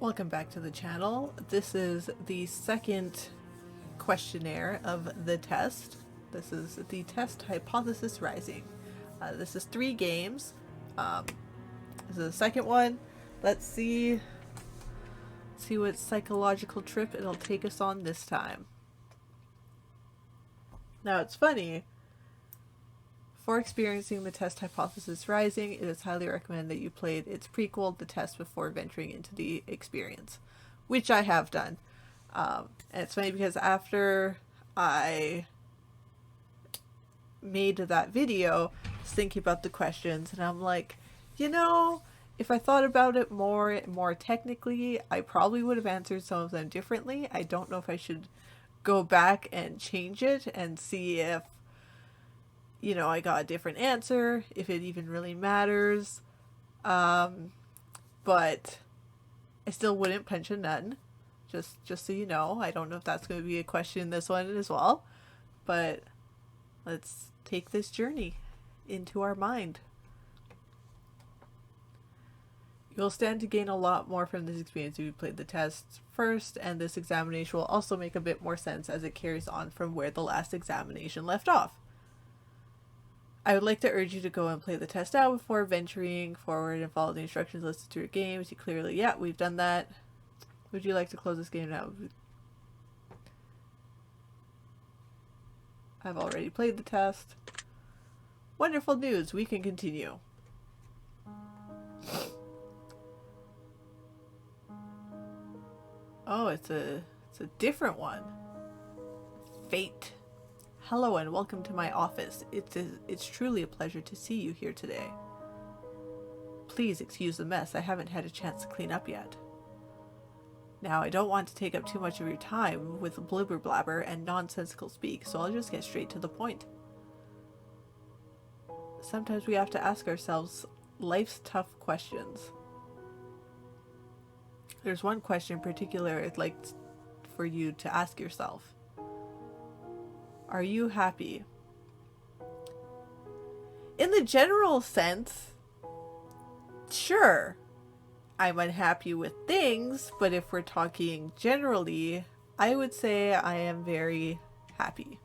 Welcome back to the channel. This is the second questionnaire of the test. This is the test Hypothesis Rising. This is 3 games. This is the second one. Let's see what psychological trip it'll take us on this time. Now it's funny. For experiencing the test Hypothesis Rising, it is highly recommended that you played its prequel, The Test, before venturing into the experience, which I have done. And it's funny because after I made that video, I was thinking about the questions, and I'm like, you know, if I thought about it more technically, I probably would have answered some of them differently. I don't know if I should go back and change it and see if I got a different answer, if it even really matters. But I still wouldn't punch a nun. Just so you know. I don't know if that's going to be a question in this one as well. But let's take this journey into our mind. You'll stand to gain a lot more from this experience if you played the tests first, and this examination will also make a bit more sense as it carries on from where the last examination left off. I would like to urge you to go and play the test out before venturing forward and follow the instructions listed through your games. You clearly, yeah, we've done that. Would you like to close this game now? I've already played the test. Wonderful news, we can continue. Oh, it's a different one. Fate. Hello and welcome to my office. It's truly a pleasure to see you here today. Please excuse the mess. I haven't had a chance to clean up yet. Now, I don't want to take up too much of your time with blibber blabber and nonsensical speak, so I'll just get straight to the point. Sometimes we have to ask ourselves life's tough questions. There's one question in particular I'd like for you to ask yourself. Are you happy? In the general sense, sure, I'm unhappy with things, but if we're talking generally, I would say I am very happy.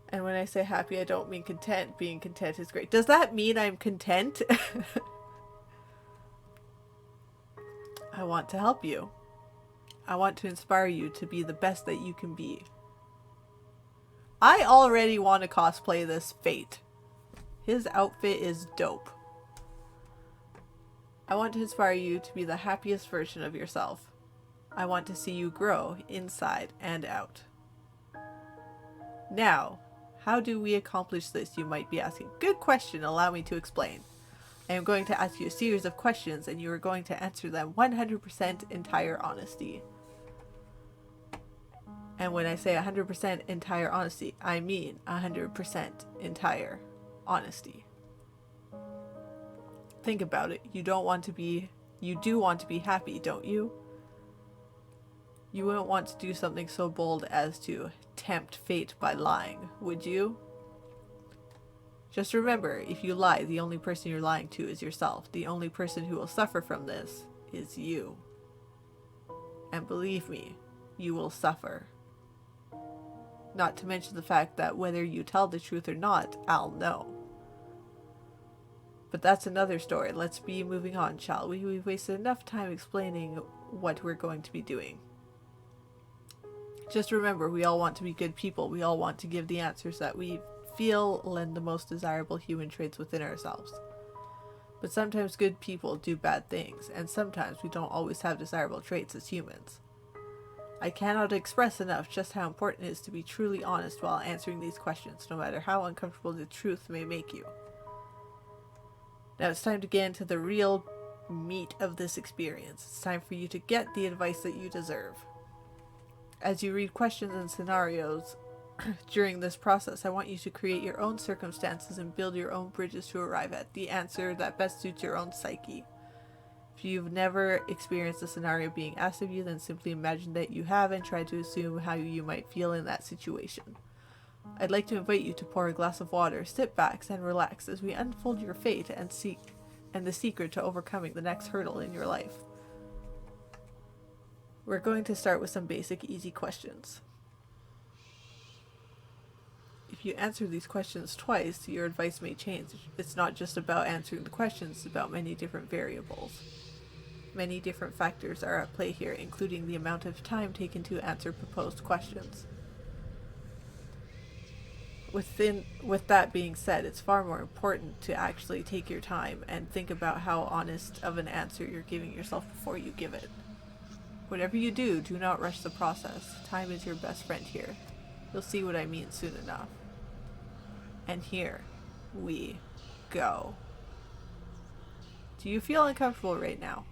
And when I say happy, I don't mean content. Being content is great. Does that mean I'm content? I want to help you. I want to inspire you to be the best that you can be. I already want to cosplay this Fate. His outfit is dope. I want to inspire you to be the happiest version of yourself. I want to see you grow inside and out. Now, how do we accomplish this, you might be asking? Good question, allow me to explain. I am going to ask you a series of questions and you are going to answer them 100% entire honesty. And when I say 100% entire honesty, I mean 100% entire honesty. Think about it. You do want to be happy, don't you? You wouldn't want to do something so bold as to tempt fate by lying, would you? Just remember, if you lie, the only person you're lying to is yourself. The only person who will suffer from this is you. And believe me, you will suffer. Not to mention the fact that whether you tell the truth or not, I'll know. But that's another story. Let's be moving on, shall we? We've wasted enough time explaining what we're going to be doing. Just remember, we all want to be good people. We all want to give the answers that we feel lend the most desirable human traits within ourselves. But sometimes good people do bad things, and sometimes we don't always have desirable traits as humans. I cannot express enough just how important it is to be truly honest while answering these questions, no matter how uncomfortable the truth may make you. Now it's time to get into the real meat of this experience. It's time for you to get the advice that you deserve. As you read questions and scenarios during this process, I want you to create your own circumstances and build your own bridges to arrive at the answer that best suits your own psyche. If you've never experienced a scenario being asked of you, then simply imagine that you have and try to assume how you might feel in that situation. I'd like to invite you to pour a glass of water, sit back and relax as we unfold your fate and and the secret to overcoming the next hurdle in your life. We're going to start with some basic, easy questions. If you answer these questions twice, your advice may change. It's not just about answering the questions, it's about many different variables. Many different factors are at play here, including the amount of time taken to answer proposed questions. With that being said, it's far more important to actually take your time and think about how honest of an answer you're giving yourself before you give it. Whatever you do, do not rush the process. Time is your best friend here. You'll see what I mean soon enough. And here we go. Do you feel uncomfortable right now?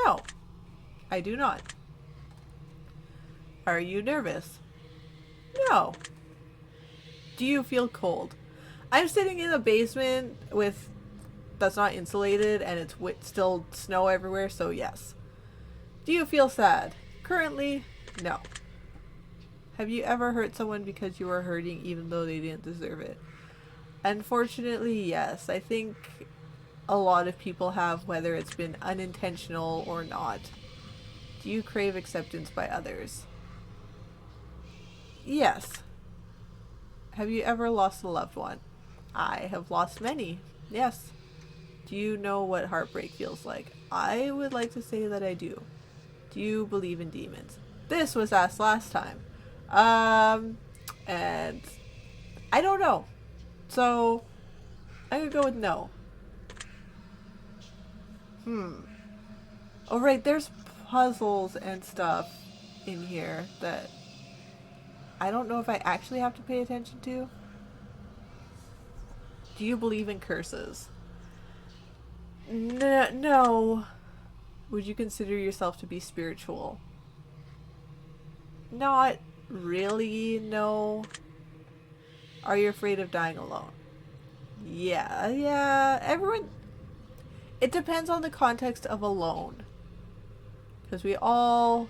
No, I do not. Are you nervous? No. Do you feel cold? I'm sitting in a basement that's not insulated and it's still snow everywhere, so yes. Do you feel sad? Currently, no. Have you ever hurt someone because you were hurting even though they didn't deserve it? Unfortunately, yes. I think a lot of people have, whether it's been unintentional or not. Do you crave acceptance by others? Yes. Have you ever lost a loved one? I have lost many. Yes. Do you know what heartbreak feels like? I would like to say that I do. Do you believe in demons? This was asked last time. And I don't know. So I'm gonna go with no. Oh right, there's puzzles and stuff in here that I don't know if I actually have to pay attention to. Do you believe in curses? No. Would you consider yourself to be spiritual? Not really, no. Are you afraid of dying alone? Yeah, everyone... It depends on the context of alone. Because we all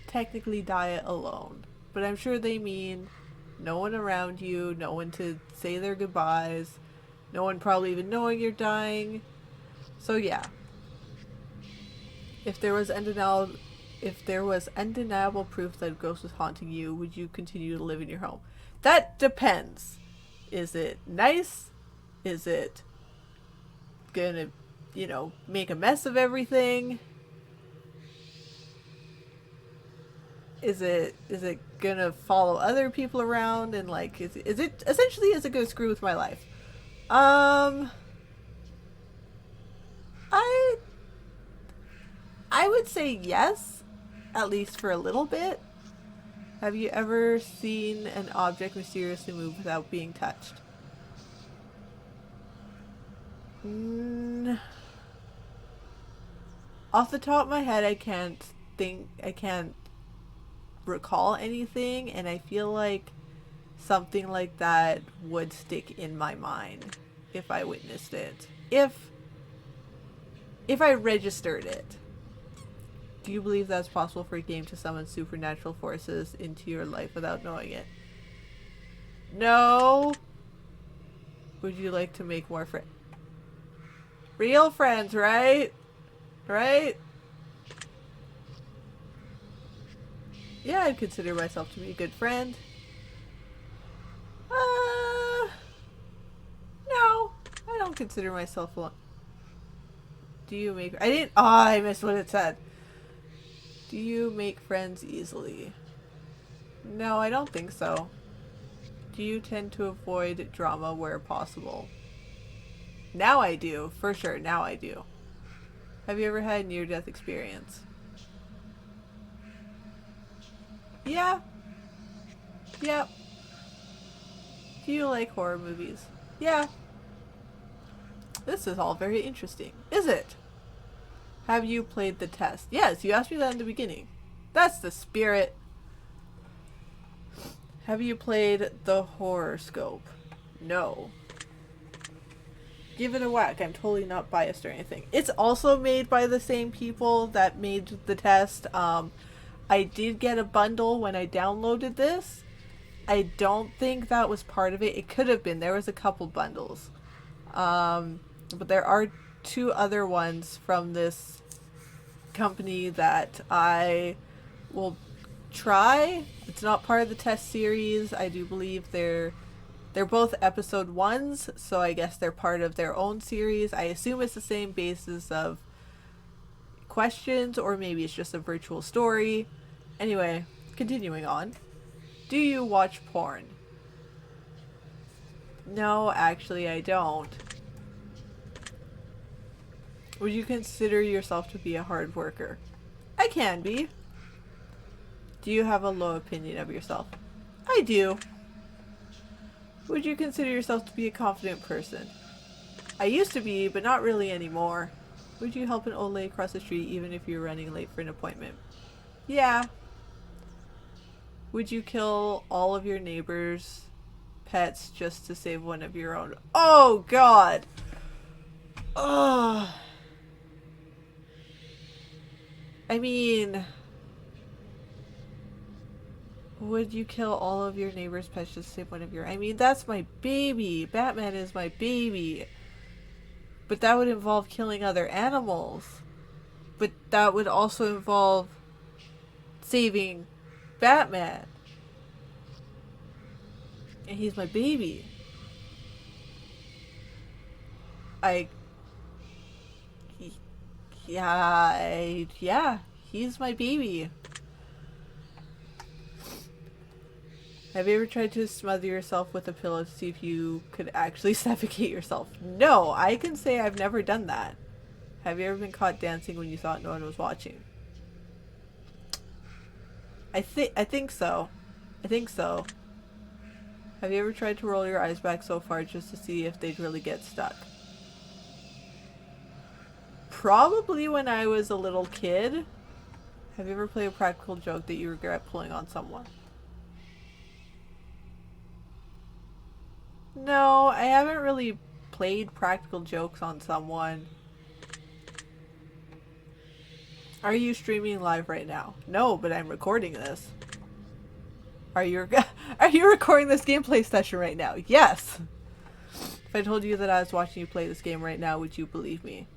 technically die alone. But I'm sure they mean no one around you, no one to say their goodbyes, no one probably even knowing you're dying. So yeah. If there was undeniable proof that a ghost was haunting you, would you continue to live in your home? That depends. Is it nice? Is it gonna, make a mess of everything? Is it gonna follow other people around and is it gonna screw with my life? I would say yes, at least for a little bit. Have you ever seen an object mysteriously move without being touched? Off the top of my head, I can't recall anything, and I feel like something like that would stick in my mind if I witnessed it. If I registered it. Do you believe that's possible for a game to summon supernatural forces into your life without knowing it? No. Would you like to make more friends? Real friends, right? Right? Yeah, I'd consider myself to be a good friend. No. I don't consider myself one. Do you make... I missed what it said. Do you make friends easily? No, I don't think so. Do you tend to avoid drama where possible? Now I do, for sure. Now I do. Have you ever had a near-death experience? Yeah. Yep. Do you like horror movies? Yeah. This is all very interesting. Is it? Have you played the test? Yes, you asked me that in the beginning. That's the spirit. Have you played the horoscope? No. Give it a whack. I'm totally not biased or anything. It's also made by the same people that made the test. I did get a bundle when I downloaded this. I don't think that was part of it. It could have been. There was a couple bundles. But there are two other ones from this company that I will try. It's not part of the test series. I do believe they're both episode ones, so I guess they're part of their own series. I assume it's the same basis of questions, or maybe it's just a virtual story. Anyway, continuing on. Do you watch porn? No, actually I don't. Would you consider yourself to be a hard worker? I can be. Do you have a low opinion of yourself? I do. Would you consider yourself to be a confident person? I used to be, but not really anymore. Would you help an old lady across the street even if you're running late for an appointment? Yeah. Would you kill all of your neighbors' pets just to save one of your own? Oh, God! Ugh. I mean... Would you kill all of your neighbor's pets just to save one of your... I mean, that's my baby. Batman is my baby. But that would involve killing other animals. But that would also involve saving Batman. And he's my baby. Yeah, he's my baby. Have you ever tried to smother yourself with a pillow to see if you could actually suffocate yourself? No, I can say I've never done that. Have you ever been caught dancing when you thought no one was watching? I think so. I think so. Have you ever tried to roll your eyes back so far just to see if they'd really get stuck? Probably when I was a little kid. Have you ever played a practical joke that you regret pulling on someone? No, I haven't really played practical jokes on someone. Are you streaming live right now? No, but I'm recording this. Are you recording this gameplay session right now? Yes! If I told you that I was watching you play this game right now, would you believe me?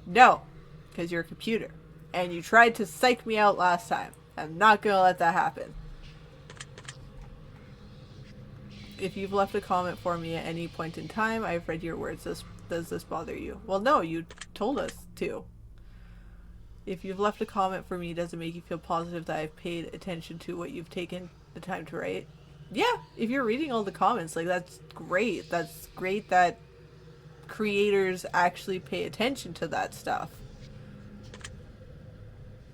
No, because you're a computer. And you tried to psych me out last time. I'm not gonna let that happen. If you've left a comment for me at any point in time, I've read your words. Does this bother you? Well, no, you told us to. If you've left a comment for me, does it make you feel positive that I've paid attention to what you've taken the time to write? Yeah, if you're reading all the comments, like, that's great. That's great that creators actually pay attention to that stuff.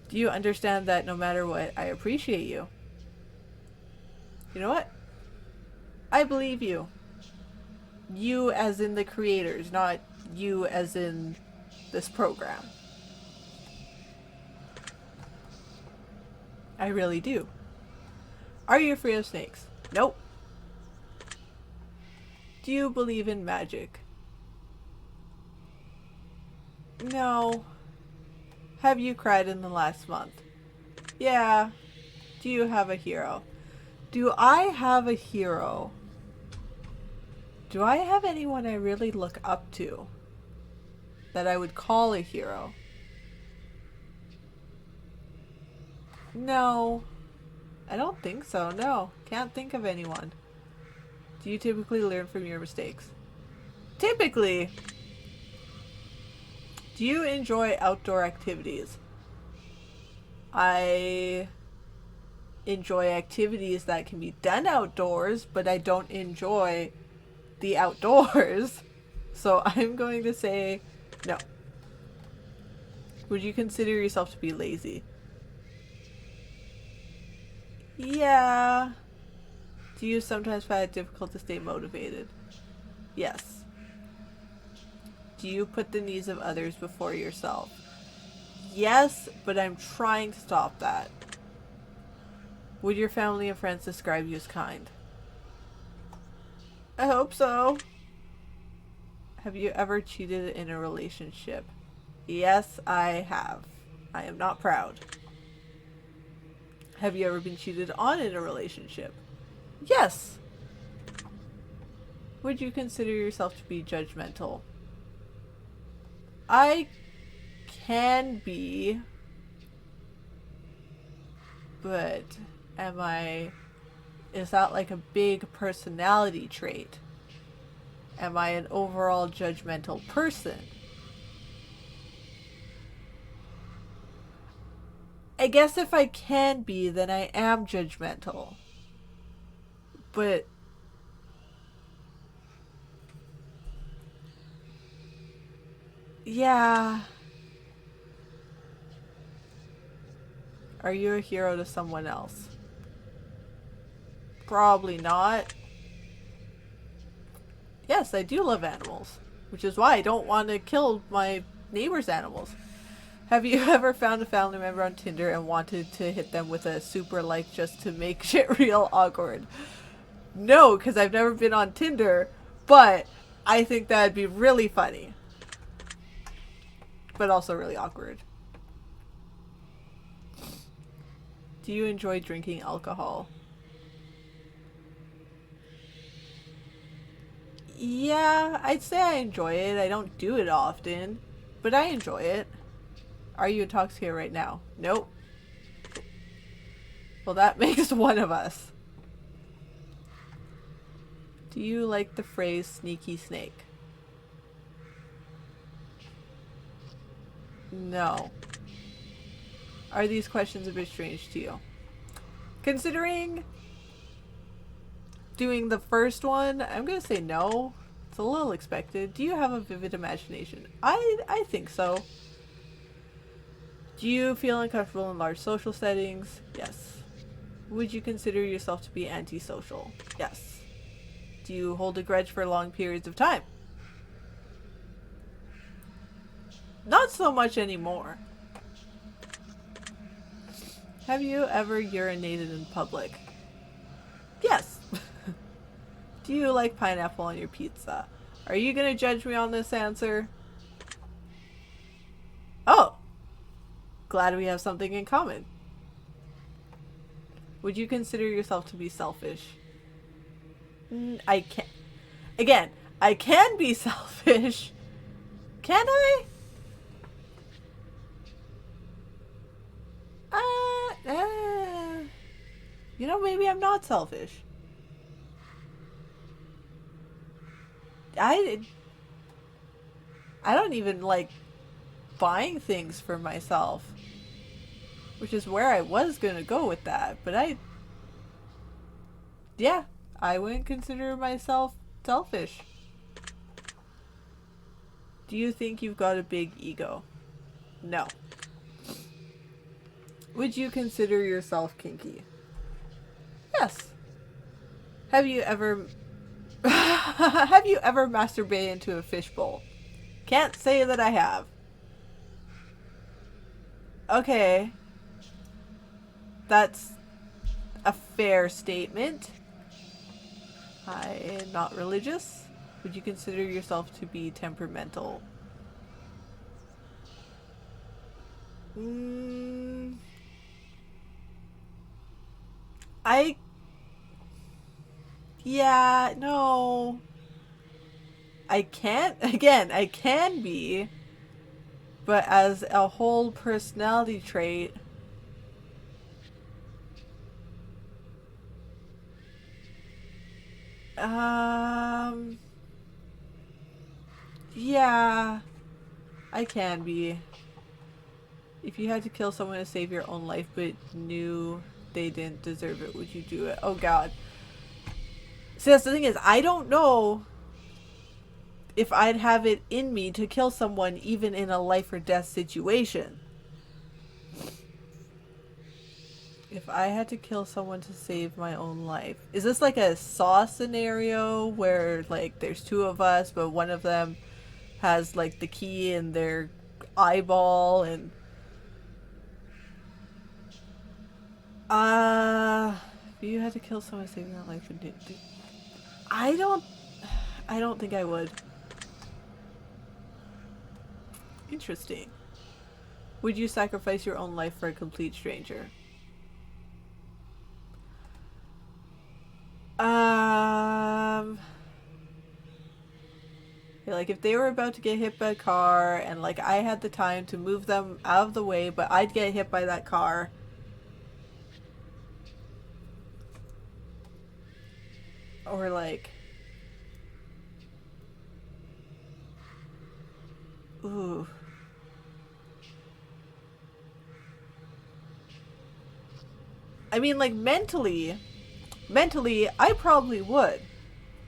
Do you understand that no matter what, I appreciate you? You know what? I believe you. You as in the creators, not you as in this program. I really do. Are you afraid of snakes? Nope. Do you believe in magic? No. Have you cried in the last month? Yeah. Do you have a hero? Do I have a hero? Do I have anyone I really look up to that I would call a hero? No. I don't think so, no. Can't think of anyone. Do you typically learn from your mistakes? Typically. Do you enjoy outdoor activities? I enjoy activities that can be done outdoors, but I don't enjoy the outdoors. So I'm going to say no. Would you consider yourself to be lazy? Yeah. Do you sometimes find it difficult to stay motivated? Yes. Do you put the needs of others before yourself? Yes, but I'm trying to stop that. Would your family and friends describe you as kind? I hope so. Have you ever cheated in a relationship? Yes, I have. I am not proud. Have you ever been cheated on in a relationship? Yes. Would you consider yourself to be judgmental? I can be, but am I... Is that like a big personality trait? Am I an overall judgmental person? I guess if I can be, then I am judgmental. But yeah. Are you a hero to someone else? Probably not. Yes, I do love animals, which is why I don't want to kill my neighbor's animals. Have you ever found a family member on Tinder and wanted to hit them with a super like just to make shit real awkward? No, because I've never been on Tinder, but I think that'd be really funny. But also really awkward. Do you enjoy drinking alcohol? Yeah, I'd say I enjoy it. I don't do it often, but I enjoy it. Are you intoxicated right now? Nope. Well, that makes one of us. Do you like the phrase sneaky snake? No. Are these questions a bit strange to you? Considering doing the first one, I'm gonna say no. It's a little expected. Do you have a vivid imagination? I think so. Do you feel uncomfortable in large social settings? Yes. Would you consider yourself to be antisocial? Yes. Do you hold a grudge for long periods of time? Not so much anymore. Have you ever urinated in public? Yes. Do you like pineapple on your pizza? Are you gonna judge me on this answer? Oh! Glad we have something in common. Would you consider yourself to be selfish? I can't. Again, I can be selfish. Can I? You know, maybe I'm not selfish. I don't even like buying things for myself, which is where I was gonna go with that, but I wouldn't consider myself selfish. Do you think you've got a big ego? No. Would you consider yourself kinky? Yes. Have you ever masturbated into a fishbowl? Can't say that I have. Okay. That's a fair statement. I am not religious. Would you consider yourself to be temperamental? Yeah, no. I can be, but as a whole personality trait, yeah, I can be. If you had to kill someone to save your own life but knew they didn't deserve it, would you do it? Oh god. See, that's the thing is, I don't know if I'd have it in me to kill someone even in a life or death situation. If I had to kill someone to save my own life. Is this like a Saw scenario where like there's two of us but one of them has like the key in their eyeball and if you had to kill someone to save your own life, I don't think I would. Interesting. Would you sacrifice your own life for a complete stranger? Like, if they were about to get hit by a car and, like, I had the time to move them out of the way, but I'd get hit by that car. Or, like... Ooh. I mean, like, mentally, I probably would.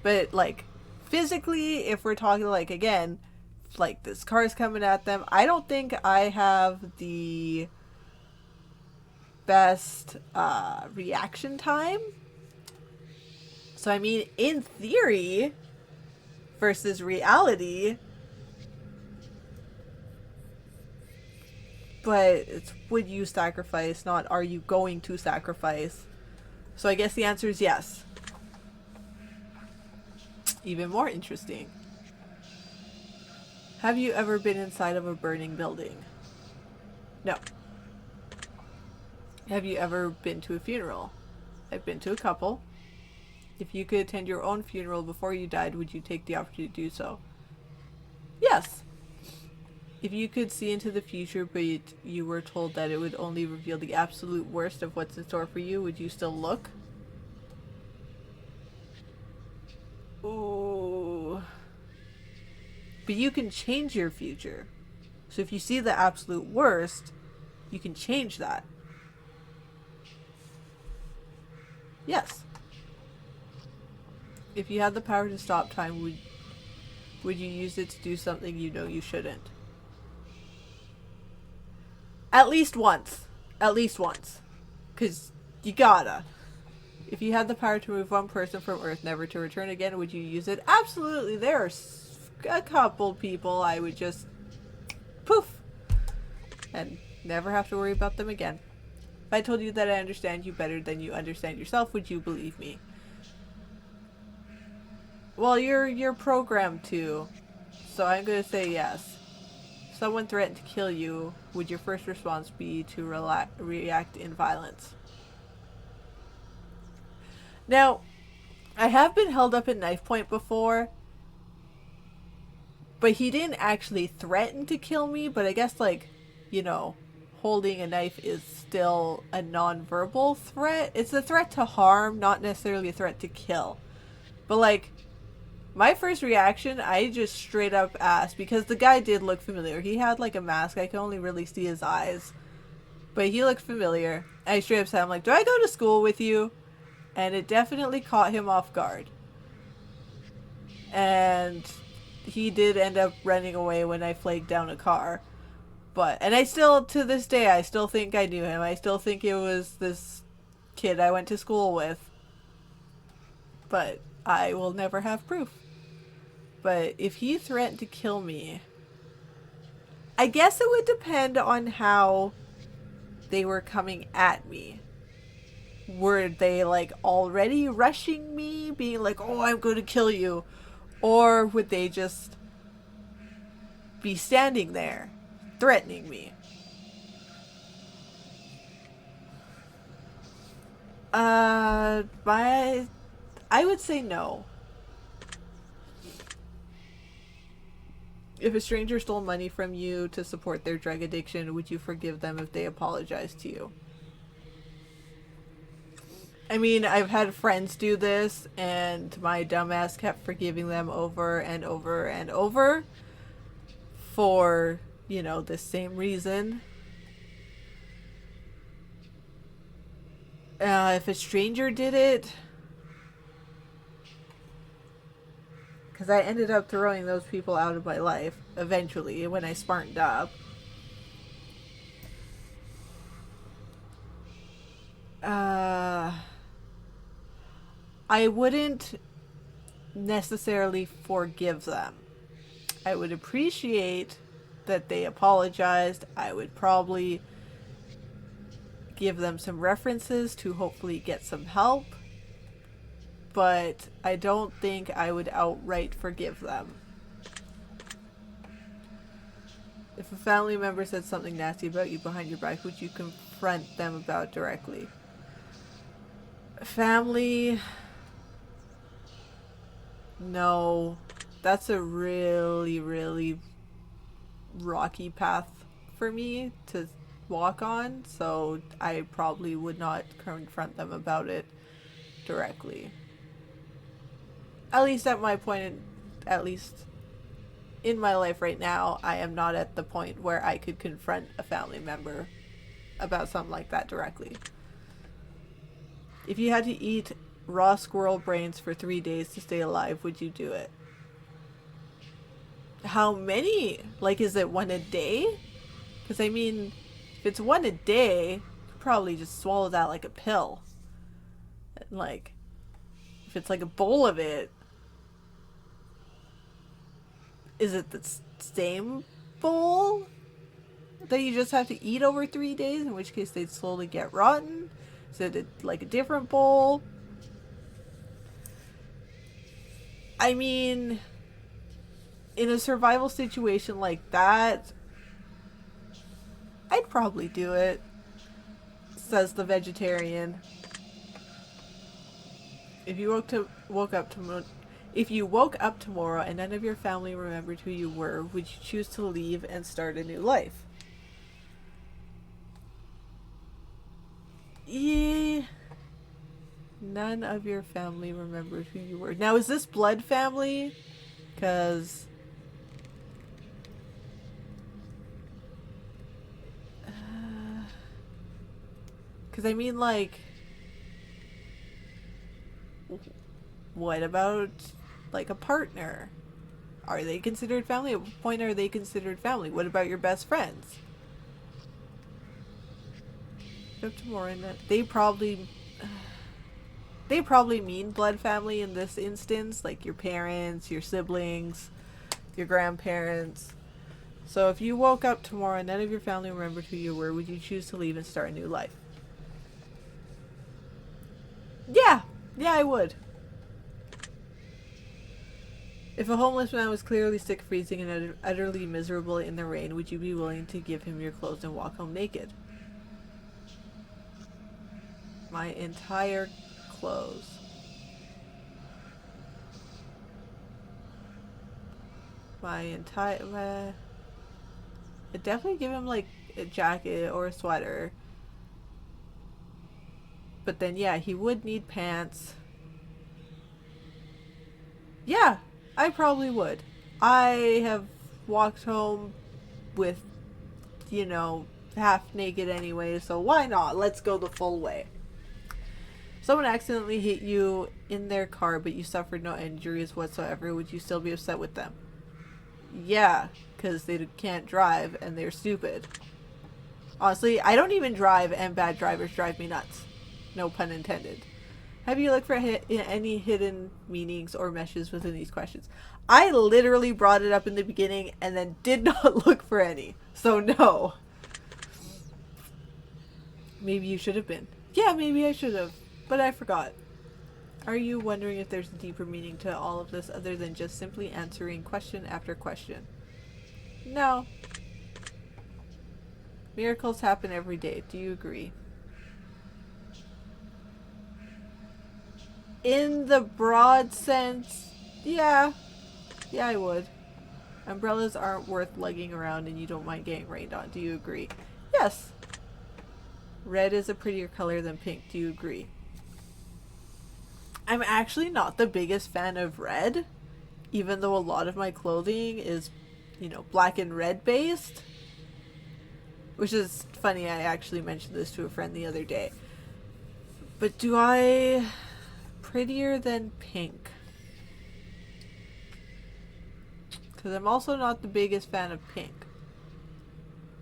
But, like, physically, if we're talking, like, again, like, this car's coming at them, I don't think I have the best reaction time. So, I mean, in theory versus reality, but it's would you sacrifice, not are you going to sacrifice. So I guess the answer is yes. Even more interesting. Have you ever been inside of a burning building? No. Have you ever been to a funeral? I've been to a couple. If you could attend your own funeral before you died, would you take the opportunity to do so? Yes. If you could see into the future, but you were told that it would only reveal the absolute worst of what's in store for you, would you still look? Ooh. But you can change your future. So if you see the absolute worst, you can change that. Yes. If you had the power to stop time, would you use it to do something you know you shouldn't? At least once. At least once. Because you gotta. If you had the power to move one person from Earth never to return again, would you use it? Absolutely. There are a couple people I would just poof and never have to worry about them again. If I told you that I understand you better than you understand yourself, would you believe me? Well, you're programmed to, so I'm going to say yes. If someone threatened to kill you, would your first response be to react in violence? Now, I have been held up at knife point before, but he didn't actually threaten to kill me, but I guess, like, you know, holding a knife is still a non-verbal threat. It's a threat to harm, not necessarily a threat to kill. But, like, my first reaction, I just straight up asked, because the guy did look familiar. He had, like, a mask. I could only really see his eyes. But he looked familiar. I straight up said, I'm like, do I go to school with you? And it definitely caught him off guard. And he did end up running away when I flagged down a car. And I still, to this day, I still think I knew him. I still think it was this kid I went to school with. But I will never have proof. But if he threatened to kill me, I guess it would depend on how they were coming at me. Were they, like, already rushing me, being like, oh, I'm going to kill you? Or would they just be standing there, threatening me? I would say no. If a stranger stole money from you to support their drug addiction, would you forgive them if they apologized to you? I mean, I've had friends do this, and my dumbass kept forgiving them over and over and over for, you know, the same reason. If a stranger did it, because I ended up throwing those people out of my life eventually when I smartened up. I wouldn't necessarily forgive them. I would appreciate that they apologized. I would probably give them some references to hopefully get some help. But I don't think I would outright forgive them. If a family member said something nasty about you behind your back, would you confront them about it directly? Family... No. that's a really, really rocky path for me to walk on, so I probably would not confront them about it directly. At least at my point, at least in my life right now, I am not at the point where I could confront a family member about something like that directly. If you had to eat raw squirrel brains for 3 days to stay alive, would you do it? How many? Like, is it one a day? Because, I mean, if it's one a day, you could probably just swallow that like a pill. And, like, if it's like a bowl of it, is it the same bowl that you just have to eat over 3 days, in which case they'd slowly get rotten? Is it like a different bowl? I mean, in a survival situation like that, I'd probably do it, says the vegetarian. If you woke up tomorrow and none of your family remembered who you were, would you choose to leave and start a new life? Yeah. None of your family remembered who you were. Now, is this blood family? Because I mean, like, what about, like, a partner? Are they considered family? At what point are they considered family? What about your best friends? Up to more in that. They probably mean blood family in this instance, like your parents, your siblings, your grandparents. So if you woke up tomorrow and none of your family remembered who you were, would you choose to leave and start a new life? Yeah, I would. If a homeless man was clearly sick, freezing, and utterly miserable in the rain, would you be willing to give him your clothes and walk home naked? My entire clothes. I'd definitely give him, like, a jacket or a sweater. But then, yeah, he would need pants. Yeah, I probably would. I have walked home with, half naked anyway, so why not? Let's go the full way. Someone accidentally hit you in their car, but you suffered no injuries whatsoever. Would you still be upset with them? Yeah, because they can't drive and they're stupid. Honestly, I don't even drive, and bad drivers drive me nuts. No pun intended. Have you looked for any hidden meanings or meshes within these questions? I literally brought it up in the beginning and then did not look for any. So no. Maybe you should have been. Yeah, maybe I should have. But I forgot. Are you wondering if there's a deeper meaning to all of this other than just simply answering question after question? No. Miracles happen every day. Do you agree? In the broad sense, yeah. Yeah, I would. Umbrellas aren't worth lugging around and you don't mind getting rained on. Do you agree? Yes. Red is a prettier color than pink. Do you agree? I'm actually not the biggest fan of red, even though a lot of my clothing is, black and red based. Which is funny, I actually mentioned this to a friend the other day. But do I... prettier than pink? Because I'm also not the biggest fan of pink.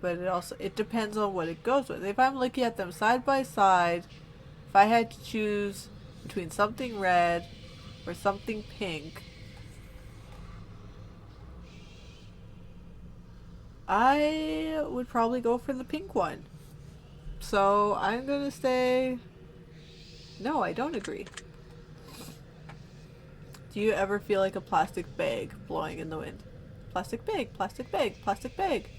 But it depends on what it goes with. If I'm looking at them side by side, if I had to choose between something red or something pink, I would probably go for the pink one. So I'm gonna say no, I don't agree. Do you ever feel like a plastic bag blowing in the wind? Plastic bag, plastic bag, plastic bag.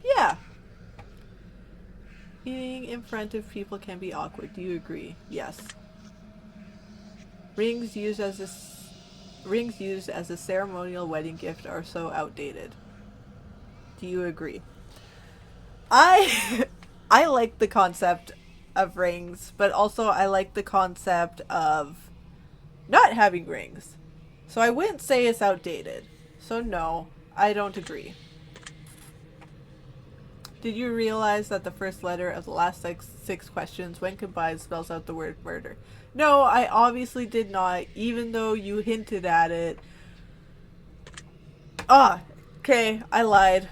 Yeah. Eating in front of people can be awkward. Do you agree? Yes. Rings used as rings used as a ceremonial wedding gift are so outdated. Do you agree? I I like the concept of rings, but also I like the concept of not having rings. So I wouldn't say it's outdated. So no, I don't agree. Did you realize that the first letter of the last six questions, when combined, spells out the word murder? No, I obviously did not, even though you hinted at it. Ah, okay, I lied.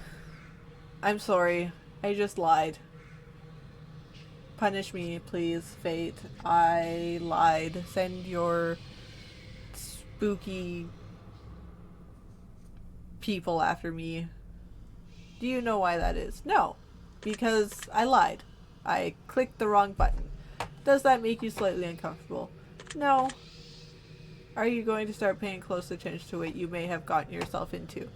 I'm sorry. I just lied. Punish me, please, fate. I lied. Send your spooky people after me. Do you know why that is? No, because I lied. I clicked the wrong button. Does that make you slightly uncomfortable? No. Are you going to start paying close attention to what you may have gotten yourself into?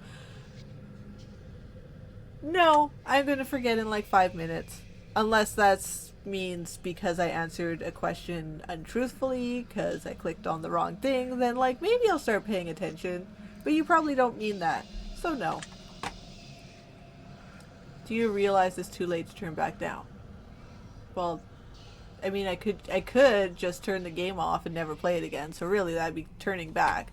No, I'm going to forget in like 5 minutes. Unless that means because I answered a question untruthfully, because I clicked on the wrong thing, then like maybe I'll start paying attention. But you probably don't mean that. So no. Do you realize it's too late to turn back now? Well, I mean, I could just turn the game off and never play it again. So really, that'd be turning back.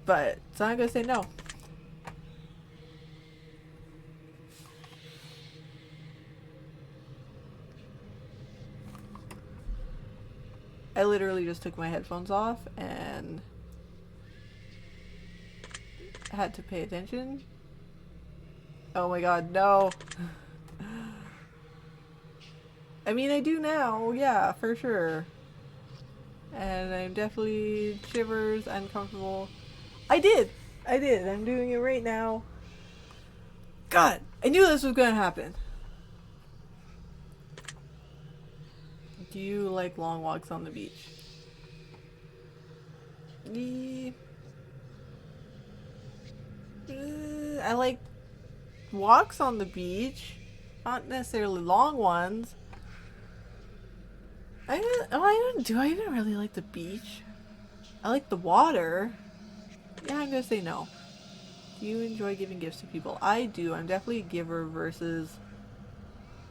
But so I'm gonna say no. I literally just took my headphones off and had to pay attention. Oh my god, no. I mean, I do now, yeah, for sure. And I'm definitely shivers, uncomfortable. I did! I'm doing it right now. God, I knew this was gonna happen. Do you like long walks on the beach? I like walks on the beach, not necessarily long ones. Do I even really like the beach? I like the water. Yeah, I'm gonna say no. Do you enjoy giving gifts to people? I do. I'm definitely a giver versus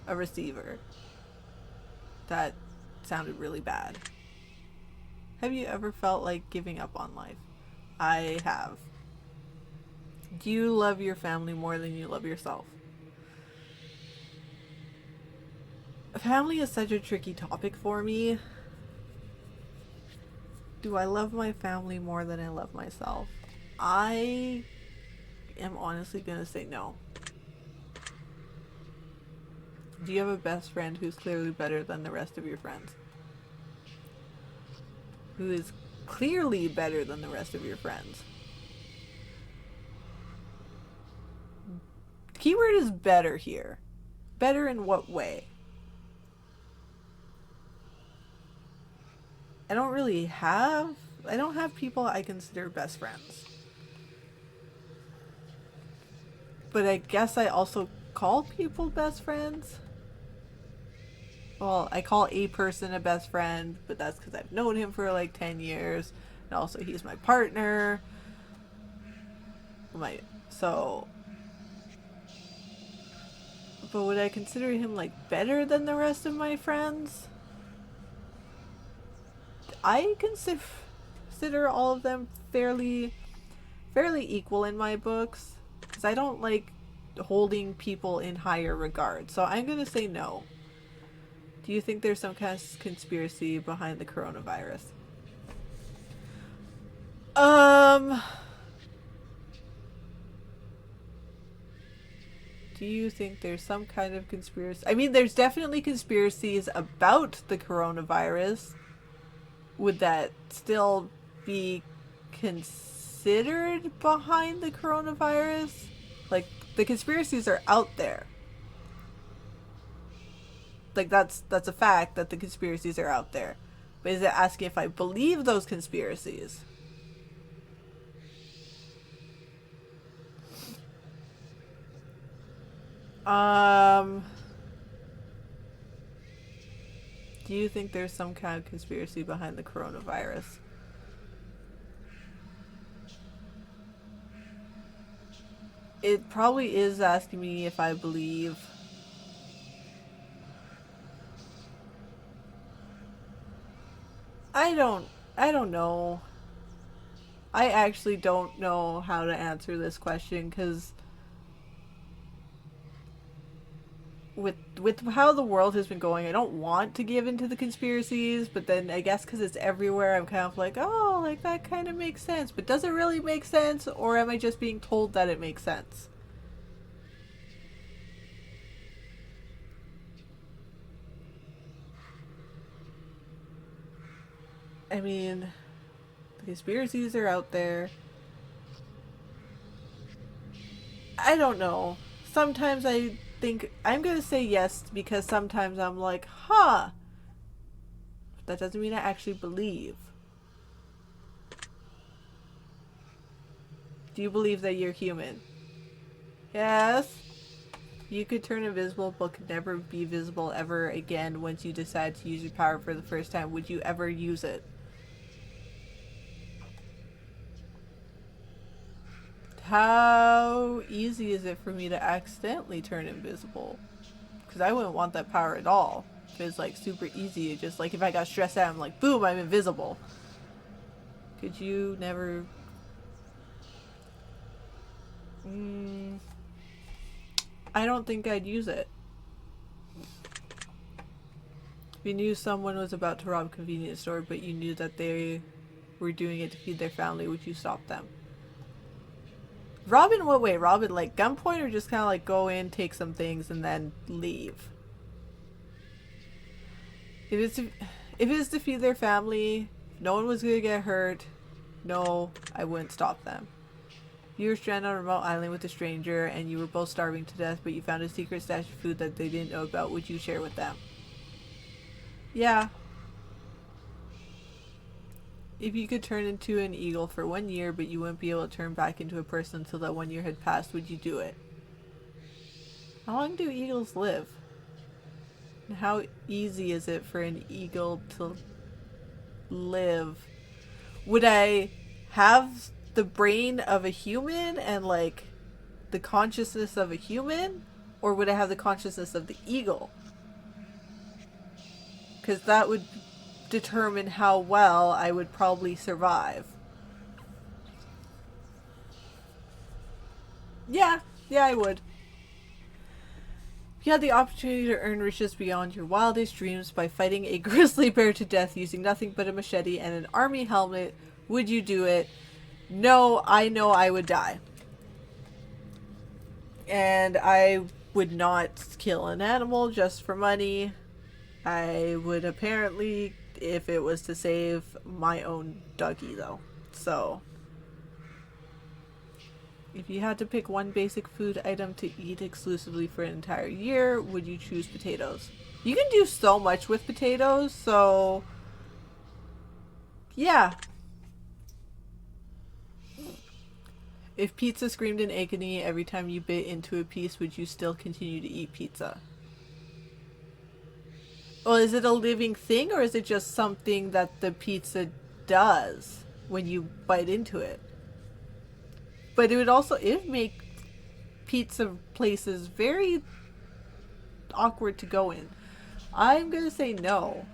a receiver. That sounded really bad. Have you ever felt like giving up on life? I have. Do you love your family more than you love yourself? Family is such a tricky topic for me. Do I love my family more than I love myself? I am honestly gonna say no. Do you have a best friend who's clearly better than the rest of your friends? Who is clearly better than the rest of your friends? Keyword is better here. Better in what way? I don't have people I consider best friends. But I guess I also call people best friends. Well, I call a person a best friend, but that's because I've known him for like 10 years. And also he's my partner. But would I consider him like better than the rest of my friends? I consider all of them fairly equal in my books, because I don't like holding people in higher regard. So I'm gonna say no. Do you think there's some kind of conspiracy behind the coronavirus? Do you think there's some kind of conspiracy? I mean, there's definitely conspiracies about the coronavirus. Would that still be considered behind the coronavirus? Like, the conspiracies are out there. Like, that's a fact that the conspiracies are out there. But is it asking if I believe those conspiracies? Do you think there's some kind of conspiracy behind the coronavirus? It probably is asking me if I believe. I don't know. I actually don't know how to answer this question because with how the world has been going, I don't want to give into the conspiracies, but then I guess because it's everywhere, I'm kind of like, oh, like that kind of makes sense. But does it really make sense, or am I just being told that it makes sense? I mean, the conspiracies are out there. I don't know. Sometimes I think I'm gonna say yes because sometimes I'm like, huh. But that doesn't mean I actually believe. Do you believe that you're human? Yes. You could turn invisible but could never be visible ever again once you decide to use your power for the first time. Would you ever use it? How easy is it for me to accidentally turn invisible? Because I wouldn't want that power at all. If it's like super easy, just like if I got stressed out, I'm like, boom, I'm invisible. Could you never... I don't think I'd use it. If you knew someone was about to rob a convenience store, but you knew that they were doing it to feed their family, would you stop them? Rob in what way? Rob in like gunpoint, or just kind of like go in, take some things, and then leave? If it's to feed their family, no one was gonna get hurt. No, I wouldn't stop them. You were stranded on a remote island with a stranger, and you were both starving to death, but you found a secret stash of food that they didn't know about. Would you share with them? Yeah. If you could turn into an eagle for 1 year, but you wouldn't be able to turn back into a person until that 1 year had passed, would you do it? How long do eagles live? And how easy is it for an eagle to live? Would I have the brain of a human and like the consciousness of a human, or would I have the consciousness of the eagle? Because that would determine how well I would probably survive. Yeah, I would. If you had the opportunity to earn riches beyond your wildest dreams by fighting a grizzly bear to death using nothing but a machete and an army helmet, would you do it? No, I know I would die. And I would not kill an animal just for money. I would apparently, if it was to save my own doggy, though. So, if you had to pick one basic food item to eat exclusively for an entire year, would you choose potatoes? You can do so much with potatoes, so yeah. If pizza screamed in agony every time you bit into a piece, would you still continue to eat pizza? Well, is it a living thing, or is it just something that the pizza does when you bite into it? But it would make pizza places very awkward to go in. I'm gonna say no.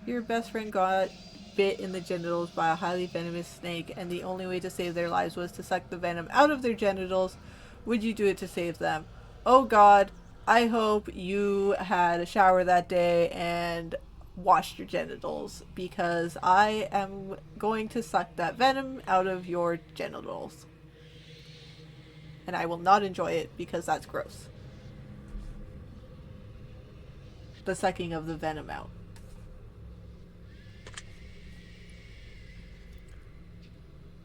Your best friend got bit in the genitals by a highly venomous snake, and the only way to save their lives was to suck the venom out of their genitals. Would you do it to save them? Oh God, I hope you had a shower that day and washed your genitals, because I am going to suck that venom out of your genitals. And I will not enjoy it because that's gross. The sucking of the venom out.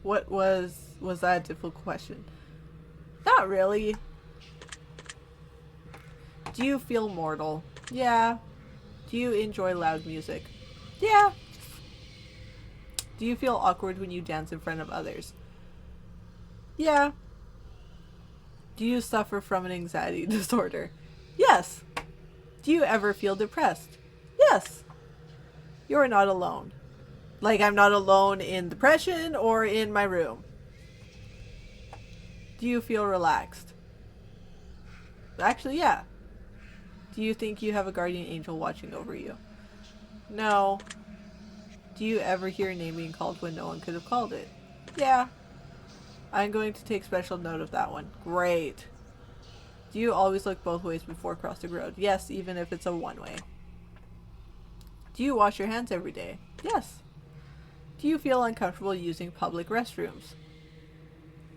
What was that a difficult question? Not really. Do you feel mortal? Yeah. Do you enjoy loud music? Yeah. Do you feel awkward when you dance in front of others? Yeah. Do you suffer from an anxiety disorder? Yes. Do you ever feel depressed? Yes. You're not alone. Like, I'm not alone in depression or in my room. Do you feel relaxed? Actually, yeah. Do you think you have a guardian angel watching over you? No. Do you ever hear a name being called when no one could have called it? Yeah. I'm going to take special note of that one. Great. Do you always look both ways before crossing the road? Yes, even if it's a one-way. Do you wash your hands every day? Yes. Do you feel uncomfortable using public restrooms?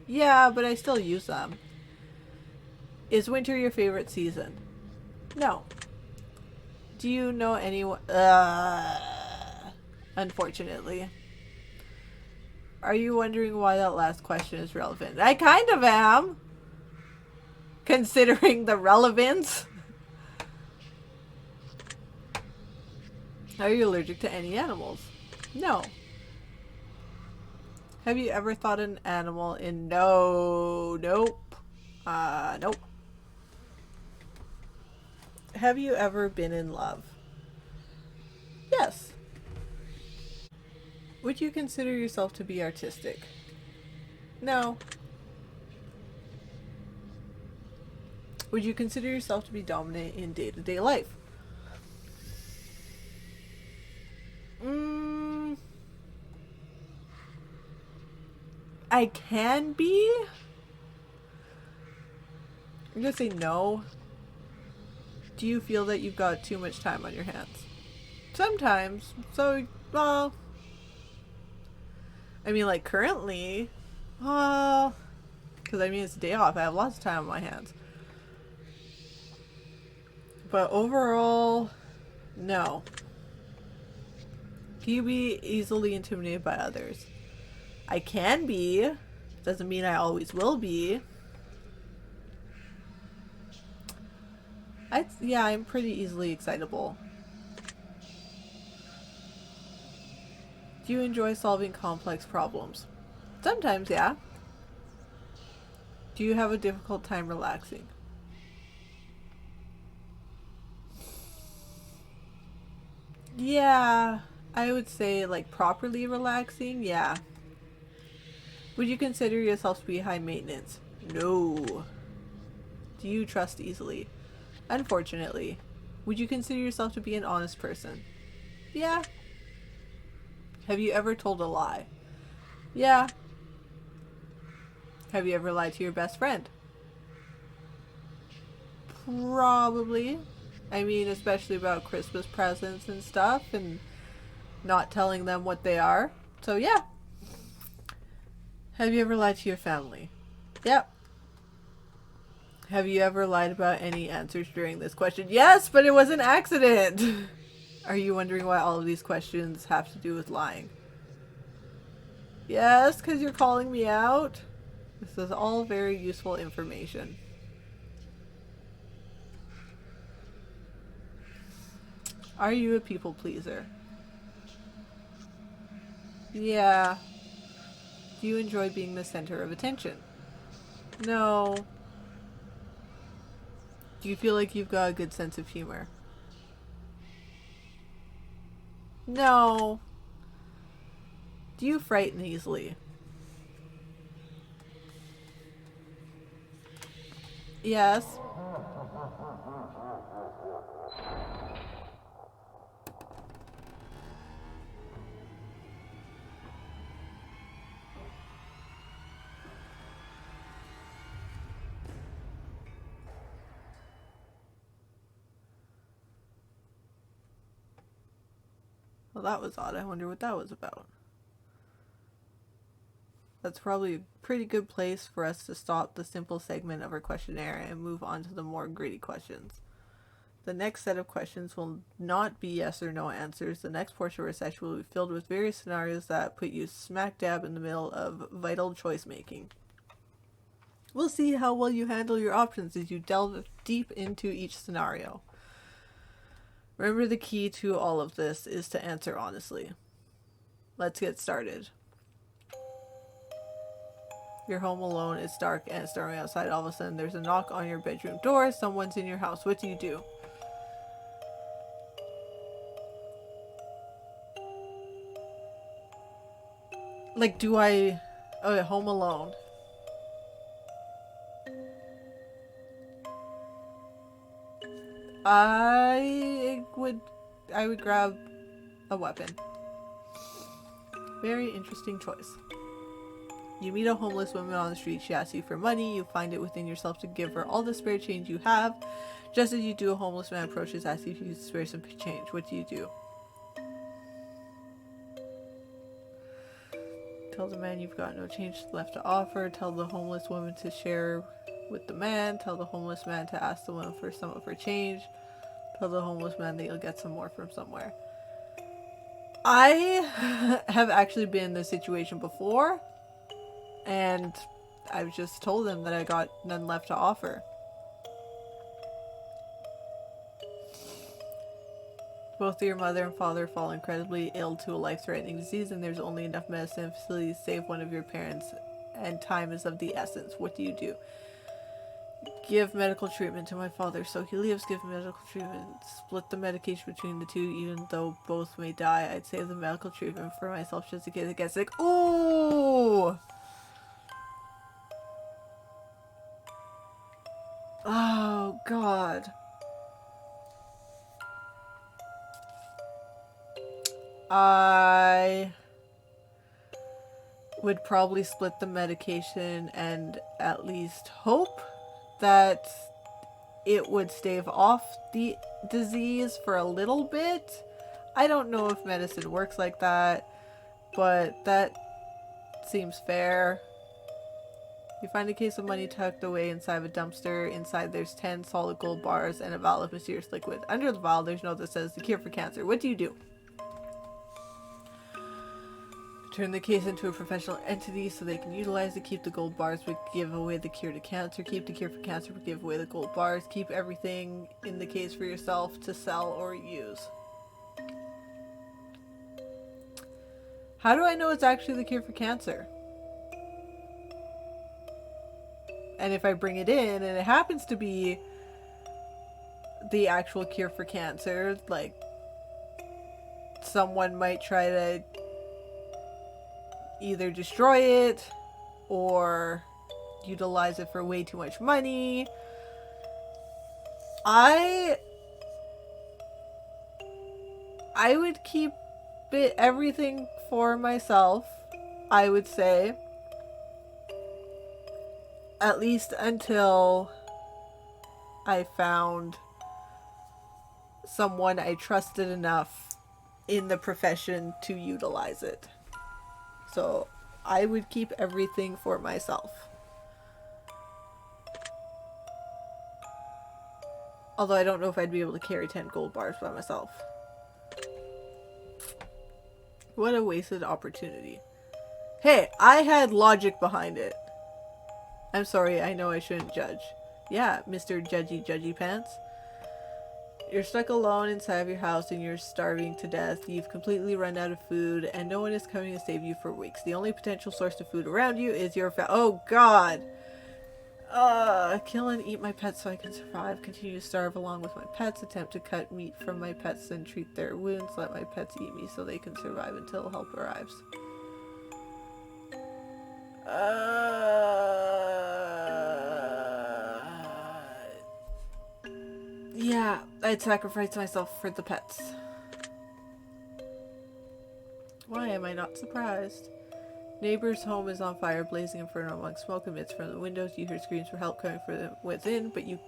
Yeah, but I still use them. Is winter your favorite season? No. Do you know anyone? Unfortunately. Are you wondering why that last question is relevant? I kind of am. Considering the relevance. Are you allergic to any animals? No. Have you ever thought an animal in no? Nope. Nope. Have you ever been in love? Yes. Would you consider yourself to be artistic? No. Would you consider yourself to be dominant in day-to-day life? I can be. I'm gonna say no. Do you feel that you've got too much time on your hands? Sometimes. So, well, I mean, like currently, because I mean it's a day off. I have lots of time on my hands. But overall, no. Can you be easily intimidated by others? I can be. Doesn't mean I always will be. Yeah, I'm pretty easily excitable. Do you enjoy solving complex problems? Sometimes, yeah. Do you have a difficult time relaxing? Yeah, I would say like properly relaxing, yeah. Would you consider yourself to be high maintenance? No. Do you trust easily? Unfortunately. Would you consider yourself to be an honest person? Yeah. Have you ever told a lie? Yeah. Have you ever lied to your best friend? Probably. I mean, especially about Christmas presents and stuff and not telling them what they are. So, yeah. Have you ever lied to your family? Yep. Have you ever lied about any answers during this question? Yes, but it was an accident. Are you wondering why all of these questions have to do with lying? Yes, because you're calling me out. This is all very useful information. Are you a people pleaser? Yeah. Do you enjoy being the center of attention? No. Do you feel like you've got a good sense of humor? No. Do you frighten easily? Yes. Well, that was odd. I wonder what that was about. That's probably a pretty good place for us to stop the simple segment of our questionnaire and move on to the more gritty questions. The next set of questions will not be yes or no answers. The next portion of our session will be filled with various scenarios that put you smack dab in the middle of vital choice making. We'll see how well you handle your options as you delve deep into each scenario. Remember, the key to all of this is to answer honestly. Let's get started. You're home alone, it's dark, and it's storming outside. All of a sudden, there's a knock on your bedroom door. Someone's in your house. What do you do? Like, do I... Oh, Home Alone. I would grab a weapon. Very interesting choice. You meet a homeless woman on the street. She asks you for money. You find it within yourself to give her all the spare change you have. Just as you do, a homeless man approaches, asking if you can spare some change. What do you do? Tell the man you've got no change left to offer. Tell the homeless woman to share with the man. Tell the homeless man to ask the woman for some of her change. Tell the homeless man that you'll get some more from somewhere. I have actually been in this situation before, and I've just told them that I got none left to offer. Both your mother and father fall incredibly ill to a life-threatening disease, and there's only enough medicine and facilities to save one of your parents, and time is of the essence. What do you do? Give medical treatment to my father so he lives. Give medical treatment. Split the medication between the two, even though both may die. I'd save the medical treatment for myself just in case it gets sick. Ooh! Oh, God. I would probably split the medication and at least hope that it would stave off the disease for a little bit. I don't know if medicine works like that, but that seems fair. You find a case of money tucked away inside of a dumpster. Inside there's 10 solid gold bars and a vial of mysterious liquid. Under the vial there's a note that says the cure for cancer. What do you do? Turn the case into a professional entity so they can utilize it. Keep the gold bars but give away the cure to cancer. Keep the cure for cancer but give away the gold bars. Keep everything in the case for yourself to sell or use. How do I know it's actually the cure for cancer? And if I bring it in and it happens to be the actual cure for cancer, like, someone might try to either destroy it or utilize it for way too much money. I would keep everything for myself, I would say. At least until I found someone I trusted enough in the profession to utilize it. So I would keep everything for myself. Although I don't know if I'd be able to carry 10 gold bars by myself. What a wasted opportunity. Hey, I had logic behind it. I'm sorry, I know I shouldn't judge. Yeah, Mr. Judgy Pants. You're stuck alone inside of your house and you're starving to death. You've completely run out of food and no one is coming to save you for weeks. The only potential source of food around you is your oh God! Kill and eat my pets so I can survive. Continue to starve along with my pets. Attempt to cut meat from my pets and treat their wounds. Let my pets eat me so they can survive until help arrives. Yeah, I'd sacrifice myself for the pets. Why am I not surprised? Neighbor's home is on fire, blazing inferno among smoke and mist from the windows. You hear screams for help coming from within, but you